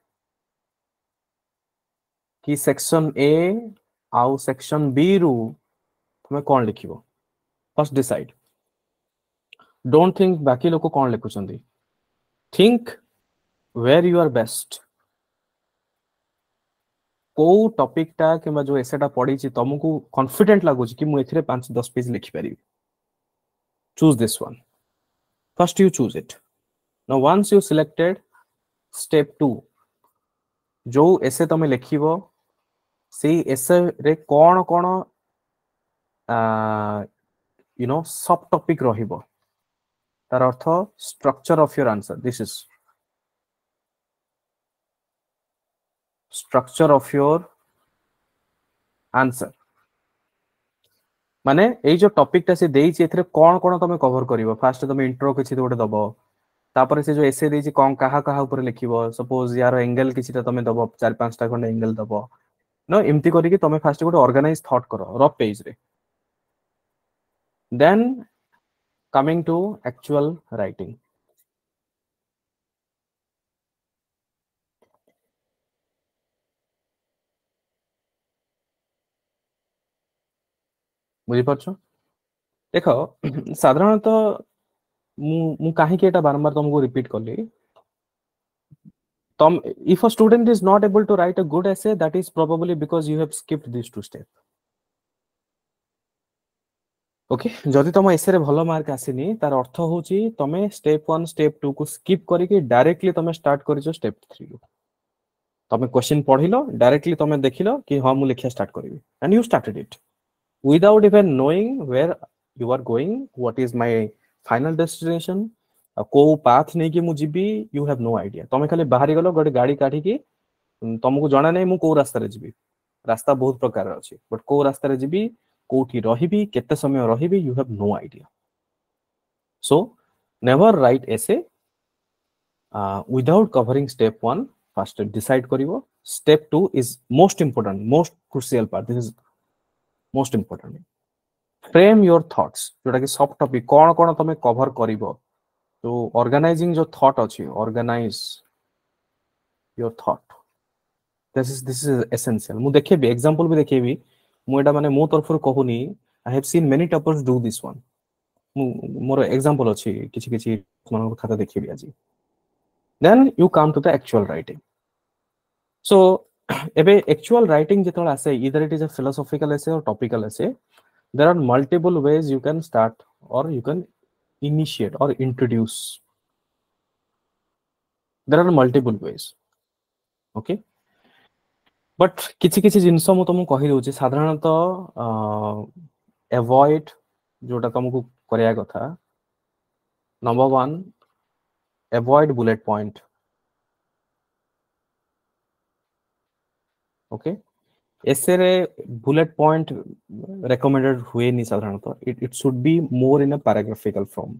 कि सेक्शन ए आउ सेक्शन बी रु तुम कोन लिखिबो फर्स्ट डिसाइड डोंट थिंक बाकी लोक कोन लिखुचंदी think where you are best को टॉपिक टा किबा जो एसेटा पढी छि तुमको कॉन्फिडेंट लागो कि मु एथिरे 5-10 पेज लिखि पारिबी choose this one first you choose it now once you selected step 2 जो एसे तमे लिखिबो से एसे रे कोन कोन यू नो सब टॉपिक रहिबो तार अर्थ structure of your answer this is structure of your answer माने एई जो टॉपिक ता से देई छि एथरे कोन कोन तमे कवर करिवो फास्ट तमे इंट्रो किछि गोटे दबो तापर से जो एसे देई छि कोन काहा काहा ऊपर लिखिबो सपोज यार एंगल किछिटा तमे दबो 4-5 टा खंड एंगल दबो नो एम्ति करी कि तमे फास्ट गोटे ऑर्गेनाइज थॉट करो रफ पेज रे then coming to actual writing बुझी पाछो देखो साधारणतः मु काहे के एटा बारंबार तुमको रिपीट करली तम if a student is not able to write a good essay that is probably because you have skipped these two steps okay जदि तुम एसे रे भलो मार्क आसीनी तार अर्थ होची तमे स्टेप 1 स्टेप 2 को स्किप करिके डायरेक्टली तमे स्टार्ट करिजो स्टेप 3 को तमे क्वेश्चन पढिलो डायरेक्टली तमे देखिलो कि हां मु लिखिया स्टार्ट करिवि and you started it without even knowing where you are going what is my final destination को पाथ नहीं कि मु जीबी यू हैव नो आइडिया तमे खाली बाहरी गलो गोटे गाड़ी काठी की तुमको जाना नहीं मु को रास्ता रे जीबी रास्ता बहुत प्रकार अछि बट को रास्ता रे जीबी कोठी रहिबी केते समय रहिबी you have no idea so never write essay without covering step 1 first decide karibo step 2 is most important most crucial part this is most important frame your thoughts जोटा कि सब टॉपिक कोन कोन तमे कवर करिवो तो ऑर्गेनाइजिंग जो thought अछि organise your thought this is essential मु देखेबी example भी देखेबी मु एटा माने मो तरफ कहूनी I have seen many toppers do this one more example अछि किछि किछि मन खाता देखेबी आज then you come to the actual writing so ebe actual writing jetol ase either it is a philosophical essay or topical essay there are multiple ways you can start or you can initiate or introduce there are multiple ways okay but किछि किछि जिंस मु तुमको कहि दोछि साधारणतः avoid जोटा तुमको करिया कथा number 1 avoid bullet point okay essay re bullet point recommended हुए नहीं साधारणतः it should be more in a paragraphical form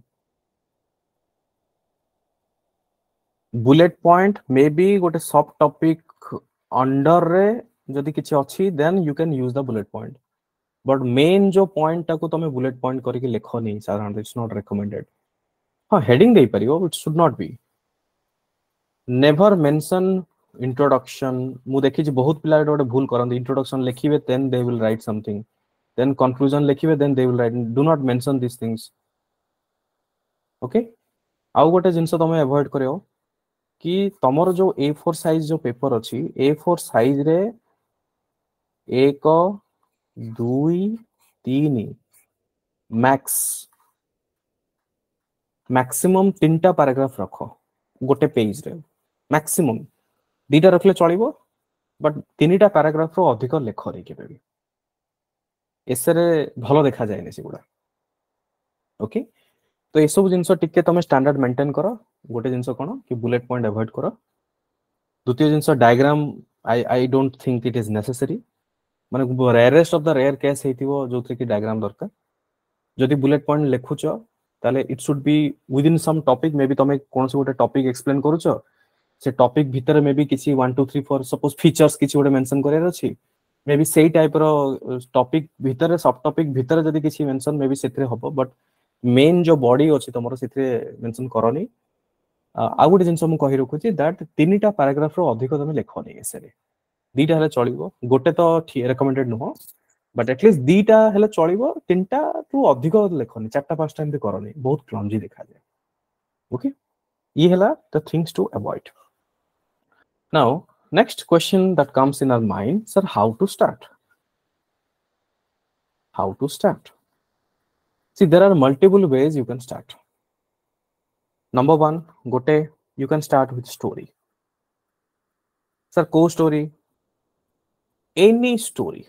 bullet point maybe गोटे सब topic under रे जदि किछि अछि then you can use the bullet point but main जो point टाको तमे bullet point करके लिखो नहीं साधारणतः it's not recommended हाँ हेडिंग दे परियो it should not be never mention introduction मु देखि जे बहुत पिला गोटे भूल करन introduction लिखिबे then they will write something then conclusion लिखिबे then they will write do not mention these things okay आउ गोटे जिंस तमे अवॉइड करियो कि तमरो जो A4 साइज जो पेपर अछि A4 साइज रे 1 2 3 मैक्स मैक्सिमम 3टा पैराग्राफ रखो गोटे पेज रे मैक्सिमम 2टा रखले चलिबो बट 3टा पैराग्राफ रो अधिक लेख रे केबे भी एसे रे भलो देखा जाय नै सिगुडा ओके तो ए सब जिंस टिके तमे स्टैंडर्ड मेंटेन करो गोटे जिंस कोन कि बुलेट पॉइंट अवॉइड करो द्वितीय जिंस diagram I don't think it is necessary माने rarest of the rare case हेतिबो जोथि कि डायग्राम दरकार जदि बुलेट पॉइंट लेखुचो ताले it should be within some topic maybe तमे कोन से गोटे टॉपिक एक्सप्लेन करूचो से टॉपिक भीतर मे बी किछि 1 2 3 4 सपोज फीचर्स किछि गोटे मेंशन करियर अछि मे बी सेही टाइप रो टॉपिक भीतर सब टॉपिक भीतर जदि किछि मेंशन मे बी सेथरे हबो बट मेन जो बॉडी अछि तमरो सेथरे मेंशन करनी आ गोटे जिंस मु कहि रखुछि दैट 3टा पैराग्राफ रो अधिक तमे लेखोनी एसेरे 2टा हेले चलिबो गोटे तो रेकमेंडेड नो बट एटलीस्ट 2टा हेले चलिबो 3टा टू अधिक लेखोनी 4टा 5टा एमते करनी बहुत क्लमजी देखा जाय ओके ये हेला the things to avoid now next question that comes in our mind sir how to start see there are multiple ways you can start number 1 gote you can start with story sir co story any story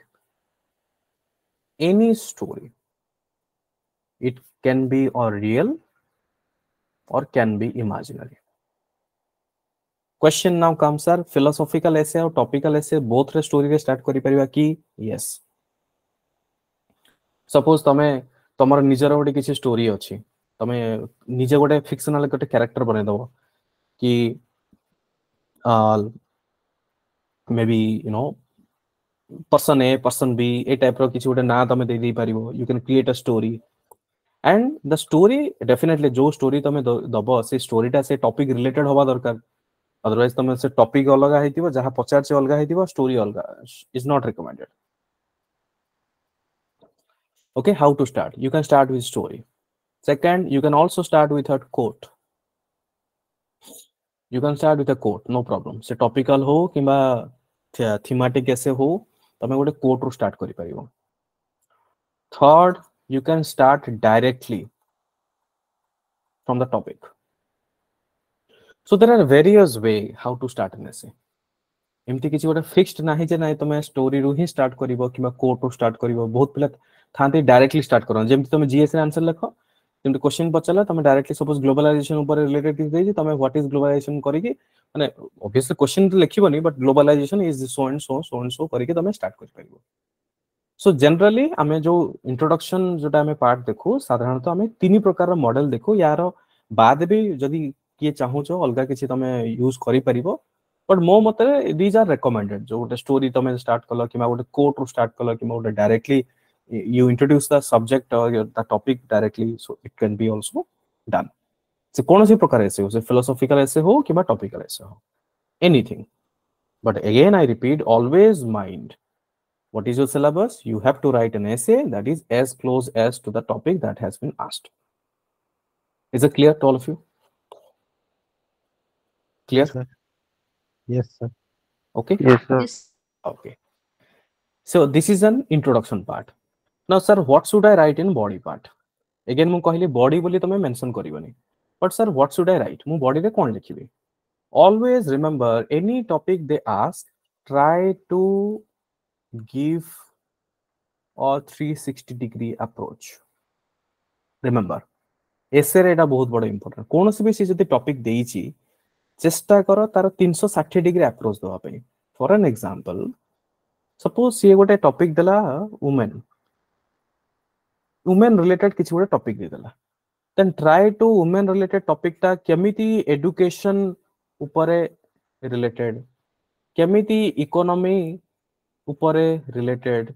it can be or real or can be imaginary question now comes sir philosophical essay or topical essay both रे story रे start करि परिबा कि yes suppose तमे तमर निजर गोटे किछि story अछि तमे निजे गोटे फिक्शनल गोटे कैरेक्टर बने दबो कि maybe you know person A person B ए टाइप रो किछि गोटे ना तमे दे दी परिबो you can create a story and the story definitely जो स्टोरी तमे दबो से स्टोरीटा से टॉपिक रिलेटेड होबा दरकार otherwise तमे से टॉपिक अलगा हेतिबो जहा पचार से अलगा हेतिबो स्टोरी अलगा is not recommended okay how to start you can start with story second you can also start with a quote no problem से टॉपिकल हो किबा थीमेटिक ऐसे हो तमे गोटे कोट रो स्टार्ट करि परिबो third you can start directly from the topic so there are various way how to start an essay एमती किछि गोटे फिक्स्ड नाही जे नाही तमे स्टोरी रो ही स्टार्ट करिवो किबा कोट रो स्टार्ट करिवो बहुत पिला थांती डायरेक्टली स्टार्ट करन जेमती तमे जीएस रे आंसर लिखो जेमति क्वेश्चन पचला तमे डायरेक्टली सपोज ग्लोबलाइजेशन ऊपर रिलेटेड किस देजी तमे व्हाट इज ग्लोबलाइजेशन करिकि माने ऑब्वियसली क्वेश्चन तो लिखिबनी but globalisation is so and so करिकि तमे स्टार्ट कर परिबो सो जनरली आमे जो इंट्रोडक्शन जोटा आमे पार्ट देखु साधारणतः आमे तीन प्रकार मॉडल देखु यार बाद भी जदी किए चाहू छो अलगा किछि तमे यूज करि परिबो बट मो मतरे दीज आर रेकमेंडेड जो गोटे स्टोरी तमे स्टार्ट कलो कि गोटे कोट रू स्टार्ट कलो कि गोटे directly you introduce the subject or the topic directly so it can be also done से कौन सी प्रकार ऐसे हो से philosophical ऐसे हो कि topical ऐसे हो anything but again I repeat always mind what is your syllabus you have to write an essay that is as close as to the topic that has been asked is it clear to all of you clear sir. Yes, sir. okay Yes, sir. Yes. okay so this is an introduction part now sir what should I write in body part again मु कहली body बोली तमे mention करिवनी but sir what should I write मु body रे कोन लिखिबी always remember any topic they ask try to give a 360-degree approach remember essay रे एटा बहुत बड़ important कोनोसी भी जदी टॉपिक देइची चेष्टा करो तार 360 डिग्री अप्रोच दवा पई फॉर एन एग्जांपल सपोज से गोटे टॉपिक देला वुमेन रिलेटेड किछि गोटे टॉपिक दे देला then try to women related topic ता केमिति एजुकेशन उपरे रिलेटेड केमिति इकोनॉमी उपरे रिलेटेड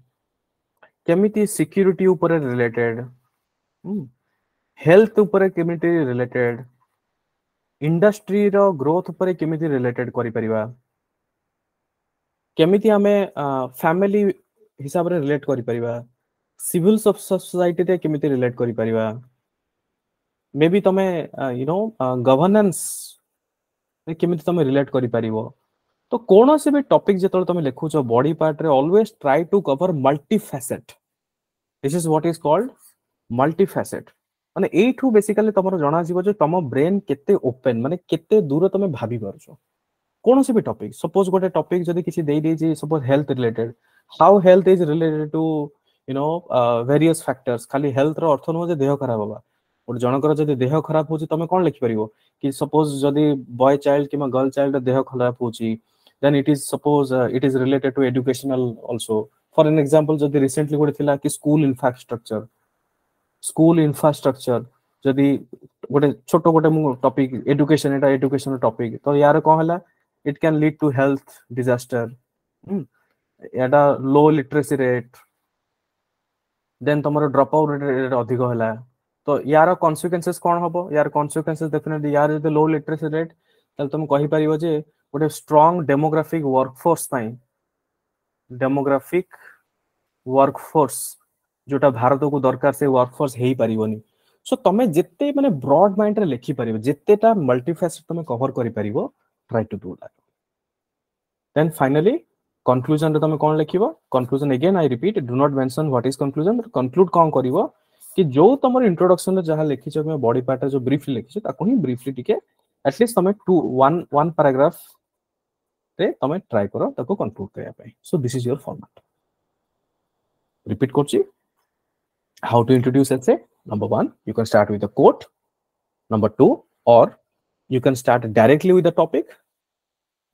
केमिति सिक्योरिटी उपरे रिलेटेड हेल्थ उपरे केमिति रिलेटेड इंडस्ट्री रो ग्रोथ उपरे केमिति रिलेटेड करि परिबा केमिति हमें फैमिली हिसाब रे रिलेट करि परिबा सिविल सोसाइटी रे केमिति रिलेट करि परिबा मे बी तमे यू नो गवर्नेंस रे केमिति तमे रिलेट करि परिबो तो कोनो से भी टॉपिक जेतल तमे लिखु छ बॉडी पार्ट रे always try to cover multi facet this is what is called multi facet माने एठू बेसिकली तमरो जणा जीवो जे तम ब्रेन केते ओपन माने केते दूर तमे भाबी परछो कोनो से भी टॉपिक सपोज गोटे टॉपिक जदी किछि देई देई जे suppose health related how health is related to you know various factors खाली हेल्थ रो अर्थ नो जे देह खराब होबा और जनकर जदी देह खराब होची तमे कोन लिखि परिबो कि सपोज जदी बॉय चाइल्ड किमा गर्ल चाइल्ड देह खराब होची then it is suppose it is related to educational also for an example जदी रिसेंटली गोटे थिला कि स्कूल इंफ्रास्ट्रक्चर जदी गोटे छोटो गोटे टॉपिक एजुकेशन एटा एजुकेशनल टॉपिक तो यार कोन हला it can lead to health disaster एटा लो लिटरेसी रेट देन तमरो ड्रॉप आउट रेट अधिक होला तो यार कॉन्सिक्वेंसेस कोन हबो यार कॉन्सिक्वेंसेस डेफिनेटली यार जदी लो लिटरेसी रेट तल तुम कहि परिबो जे गोटे स्ट्रांग डेमोग्राफिक वर्कफोर्स जोटा भारत को दरकार से वर्कफोर्स हेई परिबोनी सो तमे जेते माने ब्रॉड माइंड रे लिखि परिबो जेतेटा मल्टीफैसेट तमे कवर करि परिबो try to do that then finally conclusion रे तमे कोन लिखिबो conclusion again I repeat do not mention what is conclusion conclude कोन करिवो कि जो तमर इंट्रोडक्शन रे जहा लिखि छ बॉडी पार्ट रे जो ब्रीफली लिखि छ ताको ही ब्रीफली टिके एटलीस्ट तमे वन पैराग्राफ रे तमे ट्राई करो ताको कंक्लूड करया पई so this is your format repeat करछि how to introduce essay number 1 you can start with a quote number 2 or you can start directly with the topic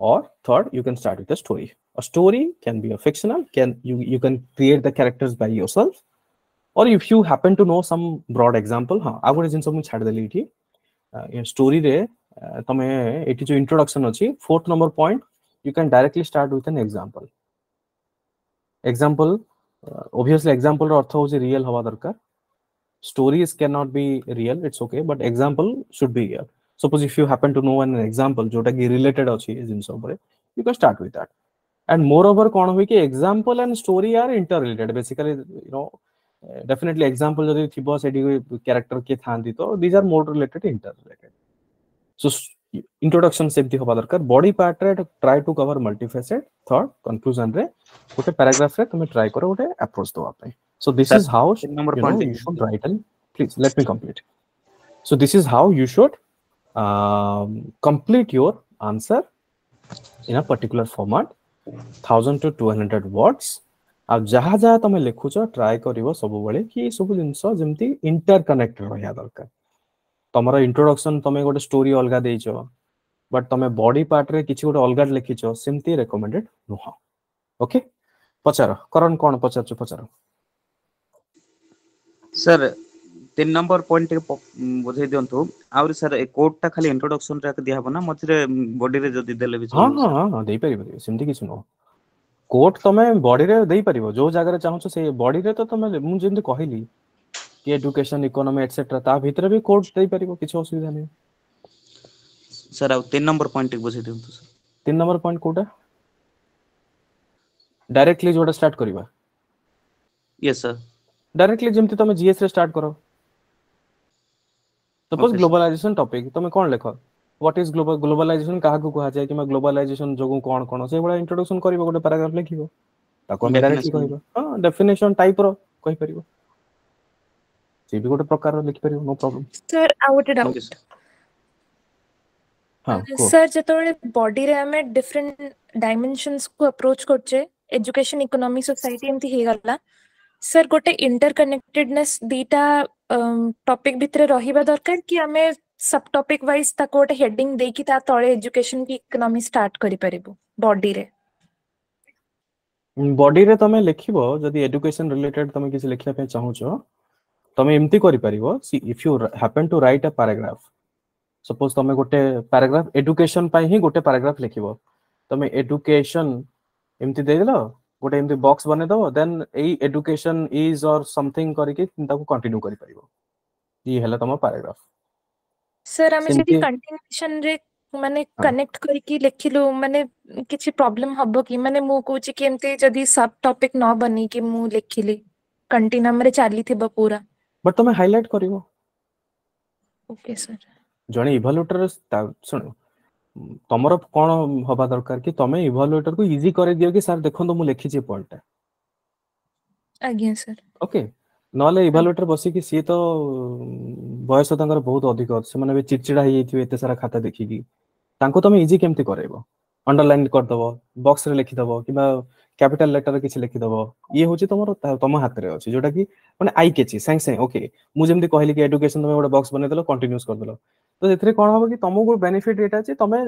or third you can start with a story can be a fictional you can create the characters by yourself or if you happen to know some broad example ha agore jinso mu chhad deli thi story re tame eti jo introduction achi fourth number point you can directly start with an example obviously example ro arth hoje real haba darkar stories cannot be real it's okay but example should be real suppose if you happen to know an example jota ki related achi jinso upare you can start with that and moreover kon hoy ki example and story are interrelated basically you know definitely example jodi thibo sedi character ke thandi to these are more related interrelated so introduction सेमती होबा दरकार body part रे try to cover multifaceted third conclusion रे गोटे paragraph रे तुम try करो गोटे अप्रोच दवा पे so this is how you should write and please let me complete so this is how you should complete your answer in a particular format 1000 to 200 words आ जहा जहा तुम लिखुच ट्राई करिवो सब बेले कि सब जिंस जेमती इंटर कनेक्ट रहया दरकार तमरा इंट्रोडक्शन तमे गोटे स्टोरी अलगा देइचो बट तमे बॉडी पार्ट रे किछि गोटे अलगा लिखिचो सिम्ती रेकमेंडेड नुह ओके पचार करण कोन पचारचो पचार सर 3 नंबर पॉइंट बुझे दियंतु आउर सर ए कोड टा खाली इंट्रोडक्शन रे दिया हबो ना मझरे बॉडी रे जदी देले भी हां चलो हां सर हां हां देई परिबो सिम्ती किछि नो कोट तमे बॉडी रे देई परिबो जो जगह रे चाहछो से बॉडी रे तो तमे मु जेंति कहली कि एजुकेशन इकोनॉमी एटसेट्रा ता भीतर भी कोड देई परिबो किछि असुविधा नै सर आ 3 नंबर पॉइंट बुझे दियंतु सर 3 नंबर पॉइंट कोटा डायरेक्टली जोटा स्टार्ट करबा यस सर डायरेक्टली जेमति तमे जीएस रे स्टार्ट करो suppose okay sir globalisation topic तमे कोन लेखो व्हाट इज ग्लोबलाइजेशन कहा को कहा जाय कि ग्लोबलाइजेशन जोगु कोन कोन से बडा इंट्रोडक्शन करिवो गोटे पैराग्राफ लिखिवो ताको हम डायरेक्टली डेफिनेशन कहबो हां डेफिनेशन टाइप रो कहि परिवो से भी गोटे प्रकार रो लिखि परिवो no problem sir out okay doubt sir हां को सर जतोळे बॉडी रे हमें डिफरेंट डायमेंशंस को अप्रोच करचे एजुकेशन इकोनॉमी सोसाइटी एमती हे गला सर गोटे इंटरकनेक्टेडनेस दीटा टॉपिक भितरे रहिबा दरकार कि हमें सब टॉपिक वाइज ताको गोटे हेडिंग देकी ता तळे एजुकेशन की इकोनॉमी स्टार्ट करि परिबो बॉडी रे बॉडी रे तमे लिखिबो जदी एजुकेशन रिलेटेड तमे किछ लिखिया पे चाहूचो तमे एमती करि परिबो see if you happen to write a paragraph suppose तमे गोटे पैराग्राफ एजुकेशन पाई ही गोटे पैराग्राफ लिखिबो तमे एजुकेशन एमती दे देलो गोटे एमती बॉक्स बने दो देन एई एजुकेशन इज और समथिंग करके ताको कंटिन्यू करि परिबो ई हैला तम पैराग्राफ सर हमें जदी सिंपली कंटिन्यूएशन रे माने हां कनेक्ट करके लिखिलु माने किछि प्रॉब्लम हबो कि माने मु कोची कि एमते जदी सब टॉपिक न बनी कि मु लिखिली कंटिन्यू रे चाली थिबो पूरा बट तमे हाइलाइट करिवो ओके सर जणे इवैल्यूएटर सुनो तमरो कोन हबा दरकार कि तमे इवैल्यूएटर को इजी करे दियो कि सर देखो तो मु लिखि छी पॉइंट आज्ञा सर ओके नले इवैल्यूएटर बसी कि सी तो बयस तांकर बहुत अधिक से माने भी चिड़चिड़ा ही जैथिबे एते सारा खाता देखि कि तांको तमे इजी केमती करैबो अंडरलाइन कर दबो बॉक्स रे लिखि दबो किबा कैपिटल लेटर रे किछि लिखि दबो ये होची तमरो तम हाथ रे अछि जोटा कि माने आई केछि सैंग सैंग ओके मु जेमती कहली कि एजुकेशन तमे गोटे बॉक्स बने देलो कंटीन्यूअस कर देलो तो एथरे कोन होबो कि तमको बेनिफिट एटा अछि तमे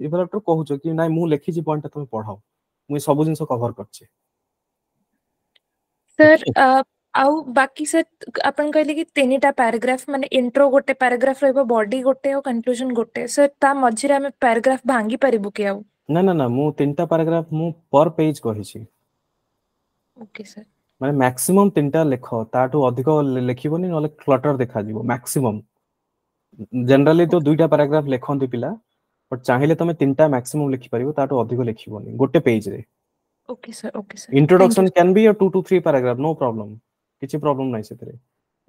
इवैल्यूएटर कहूचो कि नाइ मु लिखि छी पॉइंट तमे पढाओ मु सब जिंस कवर करछि सर आउ बाकी सर अपन कहले कि तीनटा पैराग्राफ माने इंट्रो गोटे पैराग्राफ रहबो बॉडी गोटे और कंक्लूजन गोटे सर ता मझिरे हमें पैराग्राफ भांगी परिबो कि आउ ना ना ना मु तीनटा पैराग्राफ मु पर पेज कहि छी ओके सर माने मैक्सिमम तीनटा लेख ताटू अधिक लिखिबोनी नले क्लटर देखा जिवो मैक्सिमम जनरली तो दुईटा पैराग्राफ लेखंती पिला बट चाहिले तमे तीनटा मैक्सिमम लिखि परिबो ताटू अधिक लिखिबोनी गोटे पेज रे okay sir thank introduction you can be a 2 to 3 paragraph no problem किछि प्रॉब्लम नै सेतरे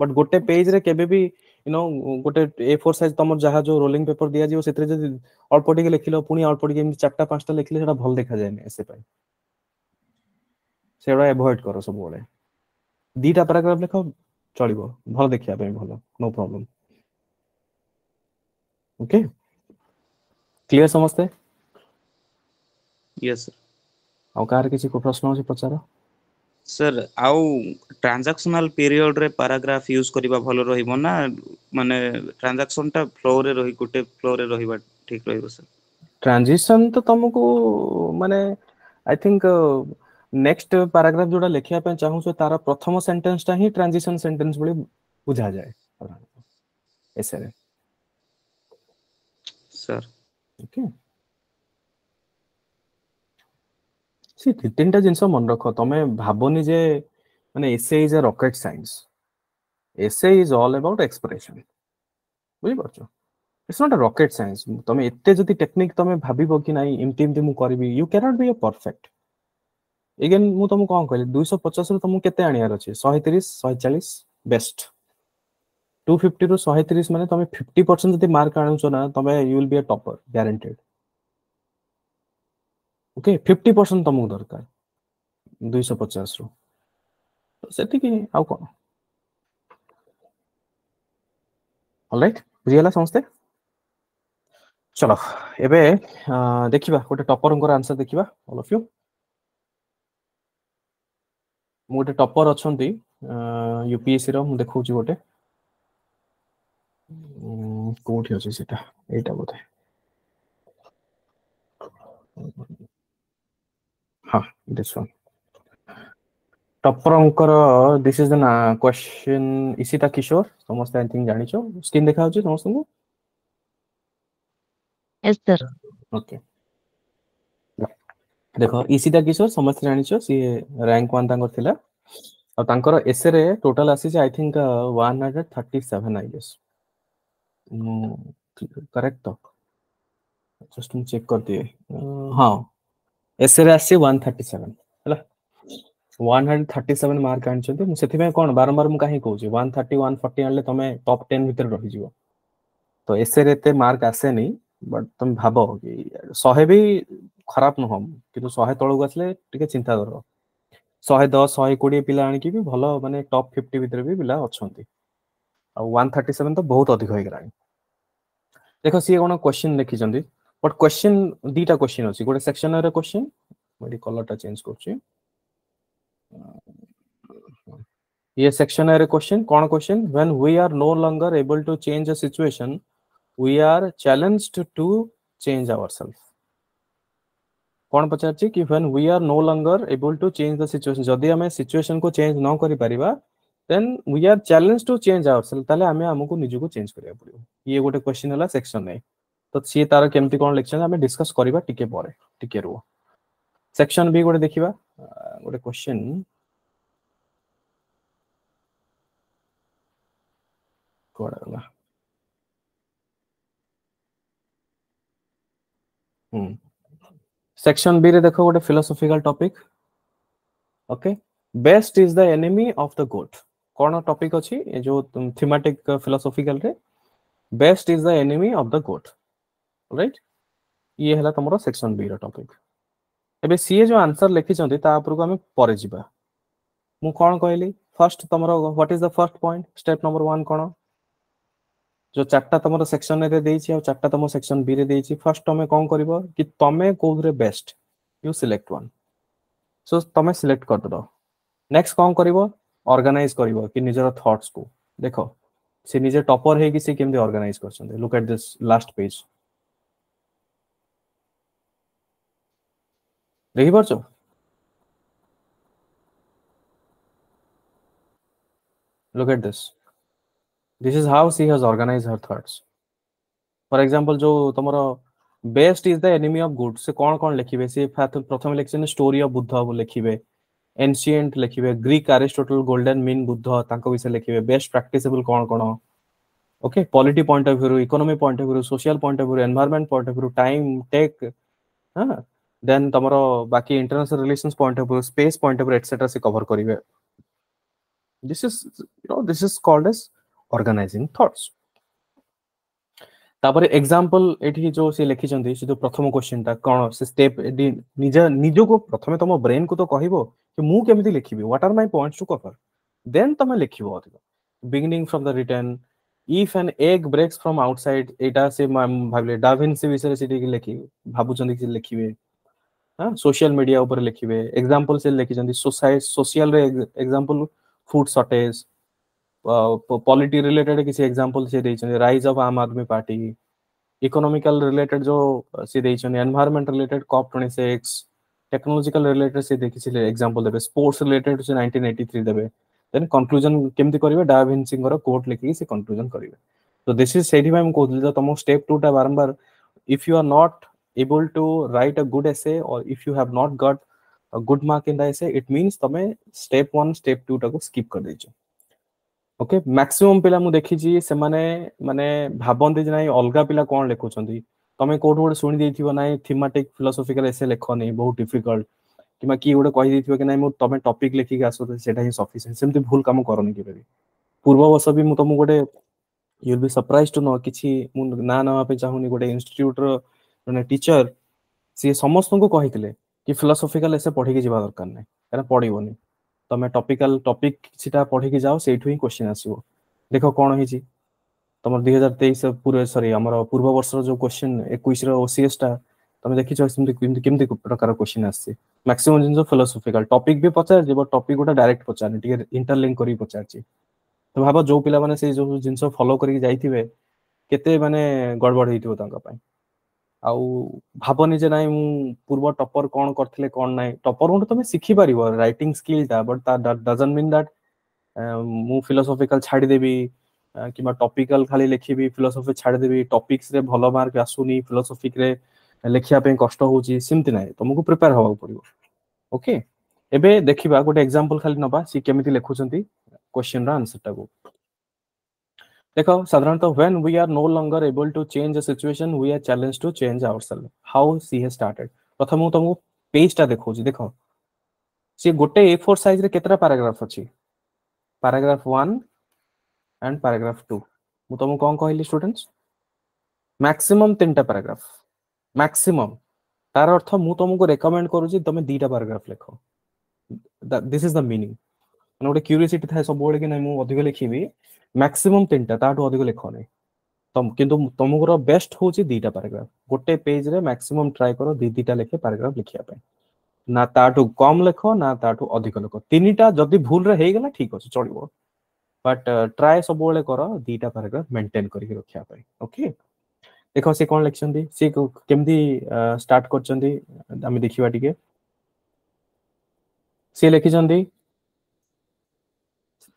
बट गोटे पेज रे केबे भी यू नो गोटे A4 साइज तमर जहा जो रोलिंग पेपर दिया जिवो सेतरे जदी अल्प टिके लिखिलो पुनी अल्प टिके चारटा पांचटा लिखले सेटा भल देखा जाय नै एसे पय सेडा अवॉइड करो सब बोले दीटा पैराग्राफ लिखो चलिबो भल देखिया पे भल नो प्रॉब्लम ओके क्लियर समझते यस सर आउ कार किसी को प्रश्न होची पचारो सर आउ ट्रांजैक्शनल पीरियड रे पैराग्राफ यूज करिबा भलो रहिबो ना माने ट्रांजैक्शन टा फ्लो रे रही गुटे फ्लो रे रहिबा ठीक रहिबो सर ट्रांजिशन तो तुमको माने आई थिंक नेक्स्ट पैराग्राफ जोड़ा लिखिया पे चाहू सो तारा प्रथम सेंटेंस ता ही ट्रांजिशन सेंटेंस बली बुझा जाए ऐसे रे सर ओके सी तीनटा जिंस मन रखो तमे भाबोनी जे माने essay is a rocket science essay is all about expression बुझी परछो it's not a rocket science तमे एते जति टेक्निक तमे भाबिबो कि नाही इमति इमति मु करबी you can not be a perfect again मु तुमको कोन कहली 250 रु तुमको केते आनियार अछि 130 140 बेस्ट 250 रु 130 माने तमे 50% जति मार्क आनुछो ना तमे you will be a topper guaranteed okay 50% तुमको दरकार 250 रु तो सेति कि आउ कोन ऑलराइट बुझियला समझते चलो एबे देखिबा गोटे टॉपर आंसर देखिबा ऑल ऑफ यू गोटे टॉपर अछंती यूपीएससी रो मु देखौची गोटे कोठी अछि सेटा एटा बोधे हाँ this one top ranker this is the question Ishita Kishore समस्त आई थिंक जानि छो स्क्रीन देखा होची समस्त को यस सर ओके देखो इसिता किशोर समस्त जानि छो सी रैंक 1 तांकर थिला और तांकर एसे रे टोटल आसी I think 137 I guess correct तो जस्ट मैं चेक कर दिए हाँ एसे रे आसी 137 हला 137 मार्क आनछन्ते मु सेथि में कोन बारंबार मु काहे कहूची 130 140 आनले तमे टॉप 10 भीतर रहि जिवो तो एसे रे ते मार्क आसे नहीं बट तुम भाबो कि 100 भी खराब न हम किंतु 100 तळु आसले टिके चिंता करो 110 120 पिला आनी की भी भलो माने टॉप 50 भीतर भी पिला अछंती आ 137 तो बहुत अधिक होई गरानी देखो सी कोन क्वेश्चन लिखि जंदी बट क्वेश्चन दीटा क्वेश्चन अछि गोटे सेक्शन रे क्वेश्चन मेडी कलर टा चेंज करछि ये सेक्शन रे क्वेश्चन कौन question when we are no longer able to change a situation we are challenged to change ourselves कौन पचारछि कि when we are no longer able to change the situation जदि हमें सिचुएशन को चेंज न करि परिबा then we are challenged to change ourselves ताले हमें हमको निजु को चेंज करिया पड़ियो ये गोटे क्वेश्चन हला सेक्शन ए तो सी तार केमती कोन लेक्चर हमें डिस्कस करबा टिके परे टिके रो सेक्शन बी गोटे देखिबा गोटे क्वेश्चन कोडला सेक्शन बी रे देखो गोटे philosophical topic okay best is the enemy of the good cone topic अछि ए जो थीमेटिक फिलोसॉफिकल रे best is the enemy of the good right ये हला तमरो सेक्शन बी रो टॉपिक एबे सी जो आंसर लिखि चंदी ता ऊपर को हम परे जिबा मु कोन कहली फर्स्ट तमरो what is the first point step number 1 कोन जो चारटा तमरो सेक्शन रे देइछि और चारटा तमो सेक्शन बी रे देइछि फर्स्ट तमे कोन करबो कि तमे कोथरे best you select one so तमे सिलेक्ट कर दो नेक्स्ट कोन करबो ऑर्गेनाइज करबो कि निजर थॉट्स को देखो से निजे टॉपर हे कि से केमदे ऑर्गेनाइज करछन look at this last page देखि परछो look at this is how she has organized her thoughts for example जो तमरो best is the enemy of good से कौन लिखिबे से प्रथम लेक्चर स्टोरी ऑफ बुद्ध लिखिबे एंशिएंट लिखिबे Greek Aristotle golden mean Buddha तांको विषय लिखिबे बेस्ट प्रैक्टिसेबल कौन okay polity point of view economy point of view social point of view environment point of view time take हां देन तमरो बाकी international relations point of view space point of view etcetera से cover करिवे this is called as organizing thoughts तापर example एठी जो से लिखि चंदी से जो प्रथम क्वेश्चन ता कोन से स्टेप निजो को प्रथमे तम ब्रेन को तो कहिबो कि मु केमिति लिखिबी what are my points to cover then तम लिखिबो अधिक beginning from the written if an egg breaks from outside एटा से भाबले डाविंसी विषय से लिखि भाबु चंदी कि लिखिबे हां सोशल मीडिया ऊपर लिखिबे एग्जांपल से लिखि चंदी सोसाइटी सोशल रे example food shortage polity related किसी एग्जांपल से देइछन राइज ऑफ आम आदमी पार्टी इकोनॉमिकल रिलेटेड जो से देइछन environment related COP 26 technological related से देखि एग्जांपल देबे स्पोर्ट्स रिलेटेड से 1983 देबे देन कंक्लूजन केमति करिवे डा विंसी गर कोट लिखि से कंक्लूजन करिवे तो दिस इज सेठी भाई हम कहथि जो तम स्टेप 2 टा बारंबार if you are not able to write a good essay or if you have not got a good mark in the essay it means तमे step 1 step 2 टाको skip कर देछ ओके मैक्सिमम पिला मु देखि जी से माने भाबंती जे नै अलगा पिला कोन लेखु छंदी तमे कोड वर्ड सुनि देथिबो नै थीमेटिक फिलोसॉफिकल एसे लेखो नै बहुत डिफिकल्ट किमा की गोटे कहि देथिबो कि नै मु तमे टॉपिक लेखि के आसो सेटा ही सफिशिएंट सेमति भूल काम करनी के बे पूर्व वर्ष भी मु तमु गोटे you will be surprised to know किछि मु ना ना पे चाहुनी गोटे इंस्टीट्यूट रो माने टीचर से समस्त को कहितले कि फिलोसॉफिकल ऐसे पढ़ी के जीवा दरकार नै कारण पढ़िबोनी तमे टॉपिकल टॉपिक सिटा पढ़ी के जाओ सेठु ही क्वेश्चन आसीबो देखो कोन हिची तमर 2023 पूरे सॉरी हमर पूर्व वर्ष जो क्वेश्चन 21 रो ओसीएस टा तुम देखि छ केमती प्रकार क्वेश्चन आसी मैक्सिमम जिंस फिलोसॉफिकल टॉपिक भी पचार जेबो टॉपिक गोटा डायरेक्ट पचार ठीक इंटरलिंक करी पचार छी तो भाबो जो पिला माने से जो जिंस फॉलो करी जाईथिबे केते माने गड़बड़ हेतिबो तांका पय आउ भाबनी जे नाही मु पूर्व टॉपर कोन करथिले कोन नाही टॉपर उंट तमे सिखि परिबो राइटिंग स्किल ता but that doesn't mean that मु फिलोसॉफिकल छाडी देबी किबा टॉपिकल खाली लिखिबी फिलोसॉफी छाडी देबी टॉपिक्स रे भलो मार्क आसुनी फिलोसॉफिक रे लेखिया पे कष्ट होची सिमति नाही तुमको प्रिपेयर होबा पड़िबो ओके एबे देखिबा गोटे एग्जांपल खाली नबा सी केमिति लेखुचंती क्वेश्चन रा आंसर टाको देखो साधारणतः when we are no longer able to change a situation we are challenge to change ourselves how she has started प्रथम तुमको पेज टा देखौची देखो सी गोटे A4 साइज रे केतरा पैराग्राफ अछि पैराग्राफ 1 एंड पैराग्राफ 2 मु तुमको कोन कहली स्टूडेंट्स मैक्सिमम 3टा पैराग्राफ मैक्सिमम तार अर्थ मु तुमको रेकमेंड करूची तुम 2टा पैराग्राफ लिखो दिस इज द मीनिंग माने गोटे क्यूरियोसिटी थाए सब बोले कि नै मु अधिक लिखिबी मैक्सिमम 3टा ताठो अधिक लिखो नै तुम किंतु तुमको बेस्ट होची 2टा पैराग्राफ गोटे पेज रे मैक्सिमम ट्राई करो 2टा लिखे पैराग्राफ लिखिया पे ना ताठो कम लिखो ना ताठो अधिक लिखो 3टा जदी भूल रे हे गेला ठीक अछि चलिबो बट ट्राई सब बोले करो 2टा पैराग्राफ मेंटेन करि रखिया पे ओके देखो से कोन लिखछंती से केमदी स्टार्ट करछंती हम देखिबा टिके से लिखिछंती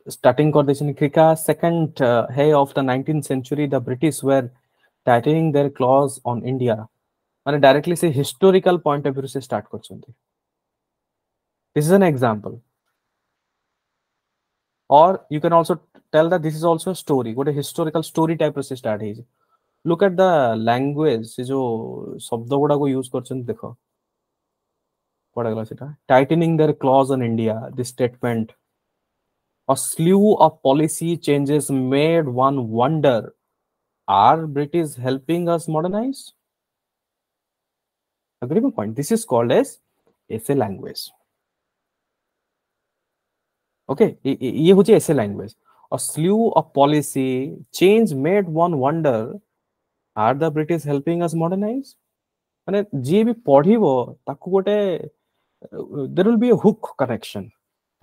starting कर देछन क्रिका सेकंड है of the 19th century the British were tightening their claws on India माने डायरेक्टली से हिस्टोरिकल पॉइंट ऑफ व्यू से स्टार्ट करछंती दिस इज एन एग्जांपल और you can also tell that this is also a story गोटे historical story type से start है look at the language से जो शब्द गुडा को यूज करछन देखो पड़ा गला सेटा tightening their claws on India this statement a slew of policy changes made one wonder are British helping us modernize agree with point this is called as essay language okay ये होची essay language a slew of policy change made one wonder are the British helping us modernize माने जे भी पढिबो ताकू गोटे there will be a hook connection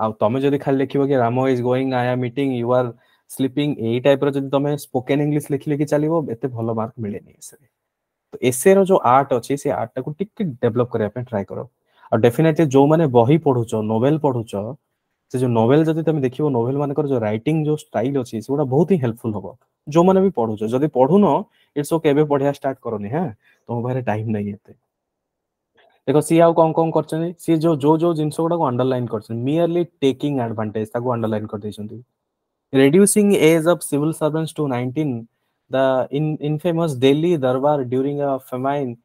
आ तमे जदी खाली लिखिबो कि Ram is going I am meeting you are sleeping ए टाइप रो जदी तमे स्पोकन इंग्लिश लिखि लिखि चलिबो एते भलो मार्क मिलेनी एसे तो एसे रो जो आर्ट अछि से आर्ट टाको टिक डेवलप करिया पे ट्राई करो और डेफिनेटली जो माने बही पढुचो नोवेल पढुचो से जो नोवेल जदी तमे देखिबो नोवेल माने कर जो राइटिंग जो स्टाइल अछि सेटा बहुत ही हेल्पफुल होबो जो माने भी पढुचो जदी पढुनो इट्स ओके बे पढिया स्टार्ट करोनी हां तुम बारे टाइम नहीं एते देखो सी आउ कौन कौन करछन सी जो जो जो जिंस गुडा को अंडरलाइन करछन मियरली टेकिंग एडवांटेज ताको अंडरलाइन कर दैछंती reducing age of civil servants to 19 the infamous Delhi Darbar during a famine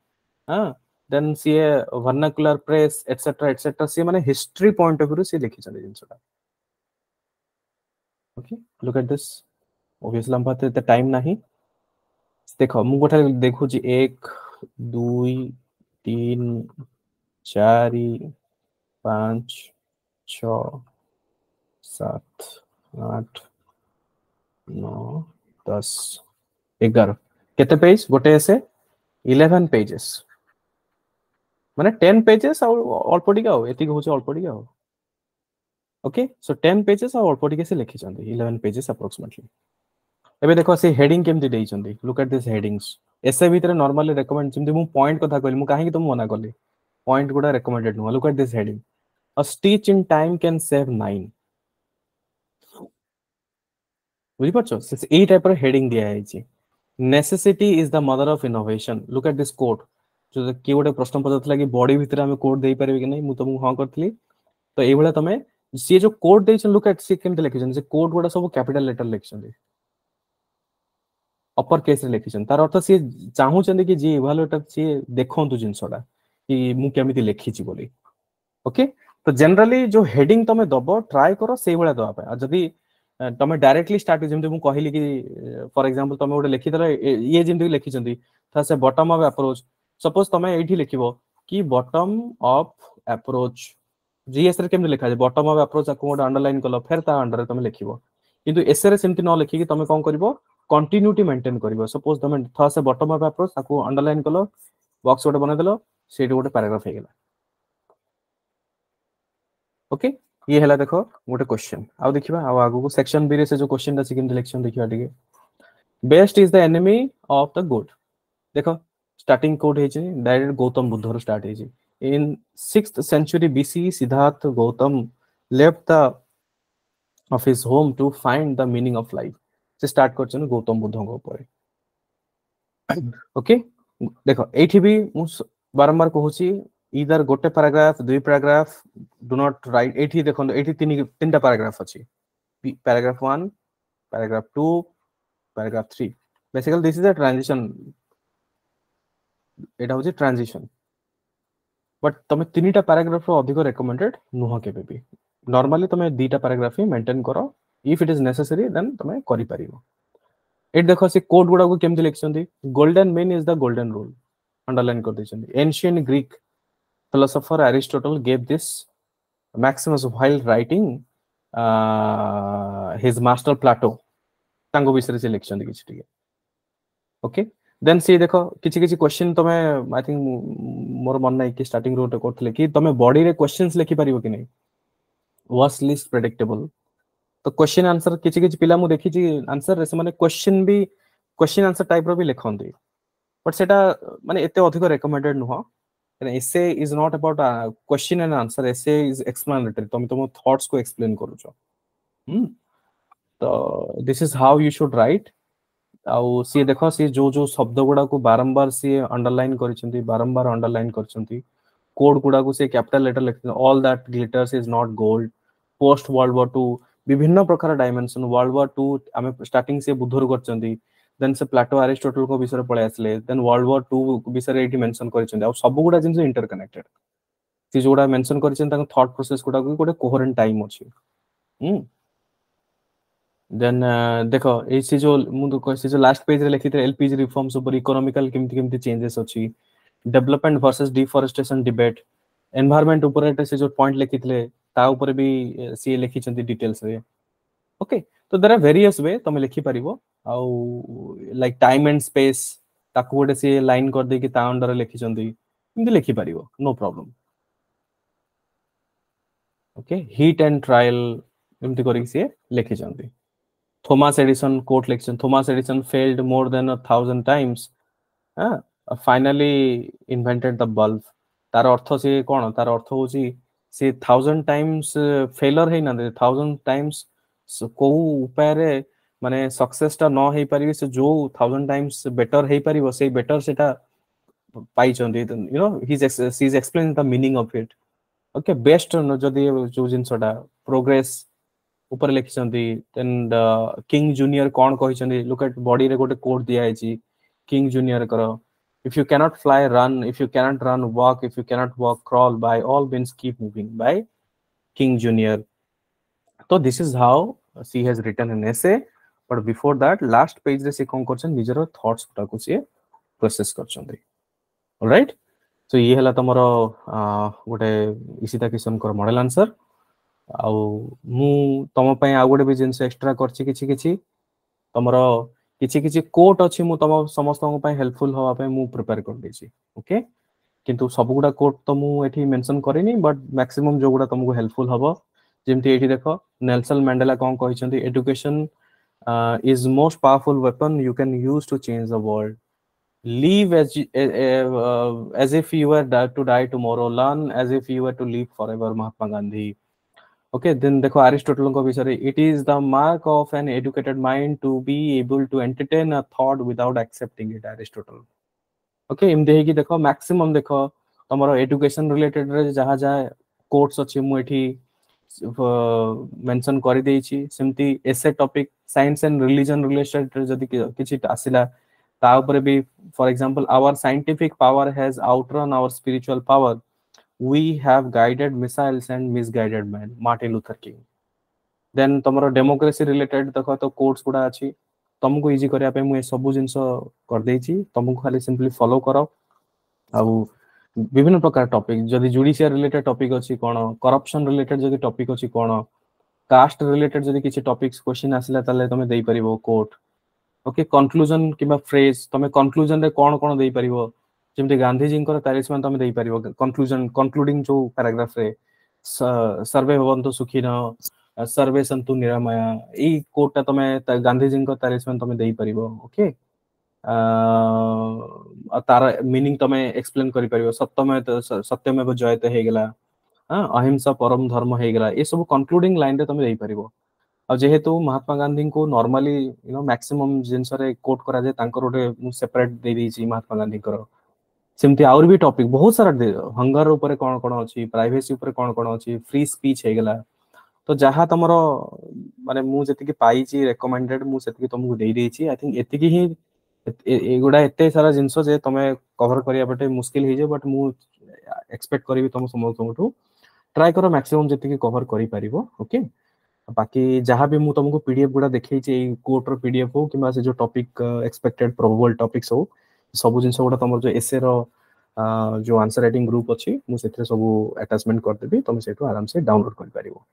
then see a vernacular press etc see माने history point of view से लिखि छन जिंसटा okay look at this obviously हम बात ते टाइम नाही देखो मु गोठा देखु छी 1 2 3 4 5 6 7 8 9 10 11 केते पेज गोटे ऐसे 11 पेजेस माने 10 पेजेस और अल्प टिका हो एति होचे अल्प टिका हो ओके सो 10 पेजेस और अल्प टिका से लिखि चंदी 11 पेजेस अप्रोक्सीमेटली एबे देखो से हेडिंग केमति देइ चंदी लुक एट दिस हेडिंग्स ऐसे भीतर नॉर्मली रेकमेंड चिमती मु पॉइंट कथा कहली मु काहे कि तुम मना करली पॉइंट गुडा रेकमेंडेड नु look at this heading a stitch in time can save 9 बुझी पाछो से ए टाइप रो हेडिंग दिया है छी necessity is the mother of innovation look at this code जो कि गोटे प्रश्न पछतला कि बॉडी भीतर हम कोड देई परबे कि नै मु तुमको हां करथली तो ए बेला तमे से जो कोड देछन लुक एट से केमते लिखिछन से कोड गुडा सब कैपिटल लेटर लिखछन अपर केस रे लिखिछन तार अर्थ से चाहू चंदी कि जे इवैल्यूएटर से देखंतु जिंसडा कि मु केमिति लिखि छी बोली ओके तो जनरली जो हेडिंग तमे दबो ट्राई करो से बेला दबा पे जदी तमे डायरेक्टली स्टार्ट जेमते मु कहली कि फॉर एग्जांपल तमे ओडे लिखि दला ये जेमते लिखि चंदी था से बॉटम ऑफ अप्रोच सपोज तमे एठी लिखिबो कि बॉटम ऑफ अप्रोच जीएस रे केमते लिखा जे बॉटम ऑफ अप्रोच को अंडरलाइन कलो फिर ता अंडर रे तमे लिखिबो किंतु एस रे सेमति न लिखि कि तमे कोन करबो कंटिन्यूटी मेंटेन करबो सपोज तमे था से बॉटम ऑफ अप्रोच को अंडरलाइन कलो बॉक्स गोटे बने देलो सेठी गोटे पैराग्राफ हे गेला ओके ये हला देखो गोटे क्वेश्चन आ देखिबा आ आगु को सेक्शन बी रे से जो क्वेश्चन अछि केम सिलेक्शन देखिबा ठीक best is the enemy of the good देखो स्टार्टिंग कोड है डायरेक्ट गौतम बुद्ध स्टार्ट है इन 6th century BC Siddhartha Gautam left the of his home to find the meaning of life से स्टार्ट करछन गौतम बुद्ध को ऊपर ओके देखो एठी भी मु बारंबार कहूची इधर गोटे पैराग्राफ दुई पैराग्राफ डू नॉट राइट एठी देखो एठी तीनटा पैराग्राफ अछि paragraph 1 paragraph 2 paragraph 3 basically this is a transition एटा होची ट्रांजिशन बट तमे तीनटा पैराग्राफ रो अधिक रेकमेंडेड नुह केबे भी नॉर्मली तमे दीटा पैराग्राफ ही मेंटेन करो if it is necessary then तमे करि परिबो एट देखो से कोड गुडा को केमति लिखछंदी golden mean is the golden rule underline कर दिछंदी ancient Greek philosopher Aristotle gave this maxims while writing his master Plato तांगो विषय से लिखछंदी किछ ठीक ओके देन सी देखो किछि किछि क्वेश्चन तमे आई थिंक मोर मन नै कि स्टार्टिंग रोटे करथले कि तमे बॉडी रे क्वेश्चंस लिखि परिबो कि नै वाज लिस्ट प्रेडिक्टेबल तो क्वेश्चन आंसर किछि किछि पिला मु देखि छी आंसर रे से माने क्वेश्चन आंसर टाइप रो भी लिखंदी बट सेटा माने एते अधिक रेकमेंडेड नुह essay is not about question and answer essay is explanatory तुम थॉट्स को एक्सप्लेन करूछो तो this is how you should write आउ सी देखो सी जो जो शब्द गुडा को बारंबार सी अंडरलाइन करिसेंती बारंबार अंडरलाइन करछंती कोड गुडा को से कैपिटल लेटर लिखते all that glitters is not gold post world war 2 विभिन्न प्रकार डायमेंशन वर्ल्ड वॉर 2 आमे स्टार्टिंग से बुद्धर करछंती देन से प्लाटो एरिस्टोटल को विषय पळे आसले देन वर्ल्ड वॉर 2 विषय एटी मेंशन करछंती आ सब गुडा जिंस इंटरकनेक्टेड सी जोडा मेंशन करछन ताक थॉट प्रोसेस गुडा को गोटे कोहेरेंट टाइम अछि देन देखो ए सी जो मुंदु को सी जो लास्ट पेज रे लिखिते एलपीजी रिफॉर्म्स ऊपर इकोनॉमिकल केमति केमति चेंजेस अछि development versus deforestation debate environment ऊपर एटा से जो पॉइंट लिखितले ता ऊपर भी सी लिखि छंती डिटेल्स रे ओके तो देयर आर वेरियस वे तमे लिखि परिबो आ लाइक टाइम एंड स्पेस ताकू गोटे सी लाइन कर दे कि ता अंडर लिखि छंती इमति लिखि परिबो no problem okay hit and trial इमति करि सी लिखि छंती Thomas Edison quote lection Thomas Edison failed more than 1,000 times finally invented the bulb तार अर्थ से कोन तार अर्थ होची से 1000 टाइम्स फेलर है ना 1000 टाइम्स को उपाय रे माने सक्सेस ता न हे परिबे से जो 1000 टाइम्स बेटर हे परिबो से बेटर सेटा पाई चंदी you know he is explain the meaning of it okay best जदी जो जिंसटा प्रोग्रेस ऊपर लिखिसंती देन किंग जूनियर कोन कहिसंती लुक एट बॉडी रे गोटे कोड दिया है किंग जूनियर करो if you cannot fly run if you cannot run walk if you cannot walk crawl by all means keep moving by King Junior तो this is how she has written an essay but before that last page रे से कोन करछन निजरो thoughts को से process करछंती alright so ये हला तमरो गोटे इसिता किस्म कर मॉडल आंसर आउ मु तम पय आ गोटे भी जिंस एक्स्ट्रा करछि किछि किछि तमरो किछि किछि कोट अछि मु तम समस्त को पय हेल्पफुल होवा पय मु प्रिपेयर कर देछि ओके किंतु सब गुडा कोट तो मु एठी मेंशन करेनी बट मैक्सिमम जो गुडा तुमको हेल्पफुल हबो जेमति एठी देखो नेल्सन मंडेला कोन कहिसंती education is most powerful weapon you can use to change the world live as if you were to die tomorrow learn as if you were to live forever Mahatma Gandhi okay then देखो Aristotle को विषय it is the mark of an educated mind to be able to entertain a thought without accepting it Aristotle okay इम देहि कि देखो maximum देखो तमरो education related रे जहा जहा कोट्स अछि मु एठी मेंशन करि देइ छी सिम्ति essay topic science and religion related जदी किछि आसिला ता ऊपर भी for example our scientific power has outrun our spiritual power we have guided missiles and misguided men Martin Luther King then तमरो डेमोक्रेसी रिलेटेड देखो तो कोड्स गुडा अछि तुमको इजी करिया पे मु ए सब जिंस कर देइ छी तुमको खाली सिंपली फॉलो करो आ विभिन्न प्रकार टॉपिक जदी जुडिशियल रिलेटेड टॉपिक अछि कोन करप्शन रिलेटेड जदी टॉपिक अछि कोन कास्ट रिलेटेड जदी किछि टॉपिक्स क्वेश्चन आसिला तले तुम देइ परिबो कोड ओके कंक्लूजन किबा फ्रेज तुम कंक्लूजन रे कोन कोन देइ परिबो जेमती गांधी जी तालिस्मान तुम दे पारिबो कंक्लूजन कंक्लूडिंग जो पैराग्राफ रे सर्वे भवन्तु सुखिनो सर्वे सन्तु निरामया ई कोटा तुम गांधी जी तालिस्मान तुम दे पारिबो ओके तार मीनिंग तुम एक्सप्लेन करि पारिबो सत्यमेव जयते हे गेला अहिंसा परम धर्म हो गला ये सब कंक्लूडिंग लाइन रे तुम दे पारिबो आ जेहेतु महात्मा गांधी को नॉर्मली यू नो मैक्सिमम जिनस रे कोट करा जाय तांकर ओटे सेपरेट दे देछि महात्मा गांधी कर सेमती आउर भी टॉपिक बहुत सारा हंगर ऊपर कोन कोन अछि प्राइवेसी ऊपर कोन कोन अछि फ्री स्पीच हे गेला तो जहा तमरो माने मु जति कि पाइछि रेकमेंडेड मु सेति तुमको दे देछि आई थिंक एति कि ही एगुडा एते सारा जिंसो जे तमे कवर करिया बटे मुश्किल हे जे बट मु एक्सपेक्ट करबी तुम समझ ट्राई करो मैक्सिमम जति कवर करि परिबो ओके बाकी जहाँ भी मु तुमको पीडीएफ गुडा देखै छी कोट रो पीडीएफ हो किबा से जो टॉपिक एक्सपेक्टेड प्रोबेबल टॉपिक्स हो सब जिंस गुडा तुम जो एसे रो जो आंसर राइटिंग ग्रुप अछि मु सेथरे सब अटैचमेंट कर देबी तुम सेठो आराम से डाउनलोड कर परिबो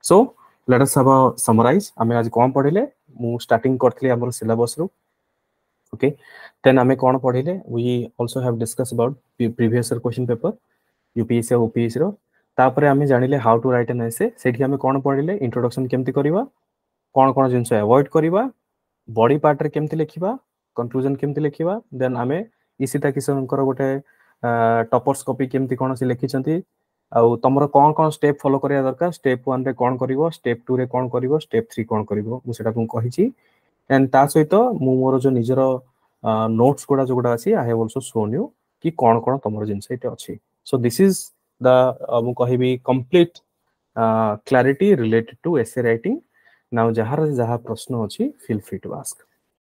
so let us have a summarize हमें आज कोन पढिले मु स्टार्टिंग करथली हमर सिलेबस रो ओके देन हमें कोन पढिले we also have discuss about previous year question paper UPSC और ओपीएससी रो तापरे हमें जानिले how to write an essay सेठी हमें कोन पढिले इंट्रोडक्शन केमती करबा कोन कोन जिंस अवॉइड करबा बॉडी पार्ट रे केमती लिखिबा कंक्लूजन केमती लिखिबा देन हमें इसिता किशनकर गोटे टॉपर्स कॉपी केमती कोन से लिखिचंती आउ तमरो कोन कोन स्टेप फॉलो करिया दरकार स्टेप 1 रे कोन करिवो स्टेप 2 रे कोन करिवो स्टेप 3 कोन करिवो मु सेटा को कहिची एंड ता सहित मु मोर जो निजर नोट्स गुडा जो गुडा अछि I have also shown you कि कोन कोन तमरो जिंस एते अछि सो दिस इज द मु कहिबी complete clarity related to essay writing now जहार जहा प्रश्न अछि feel free to ask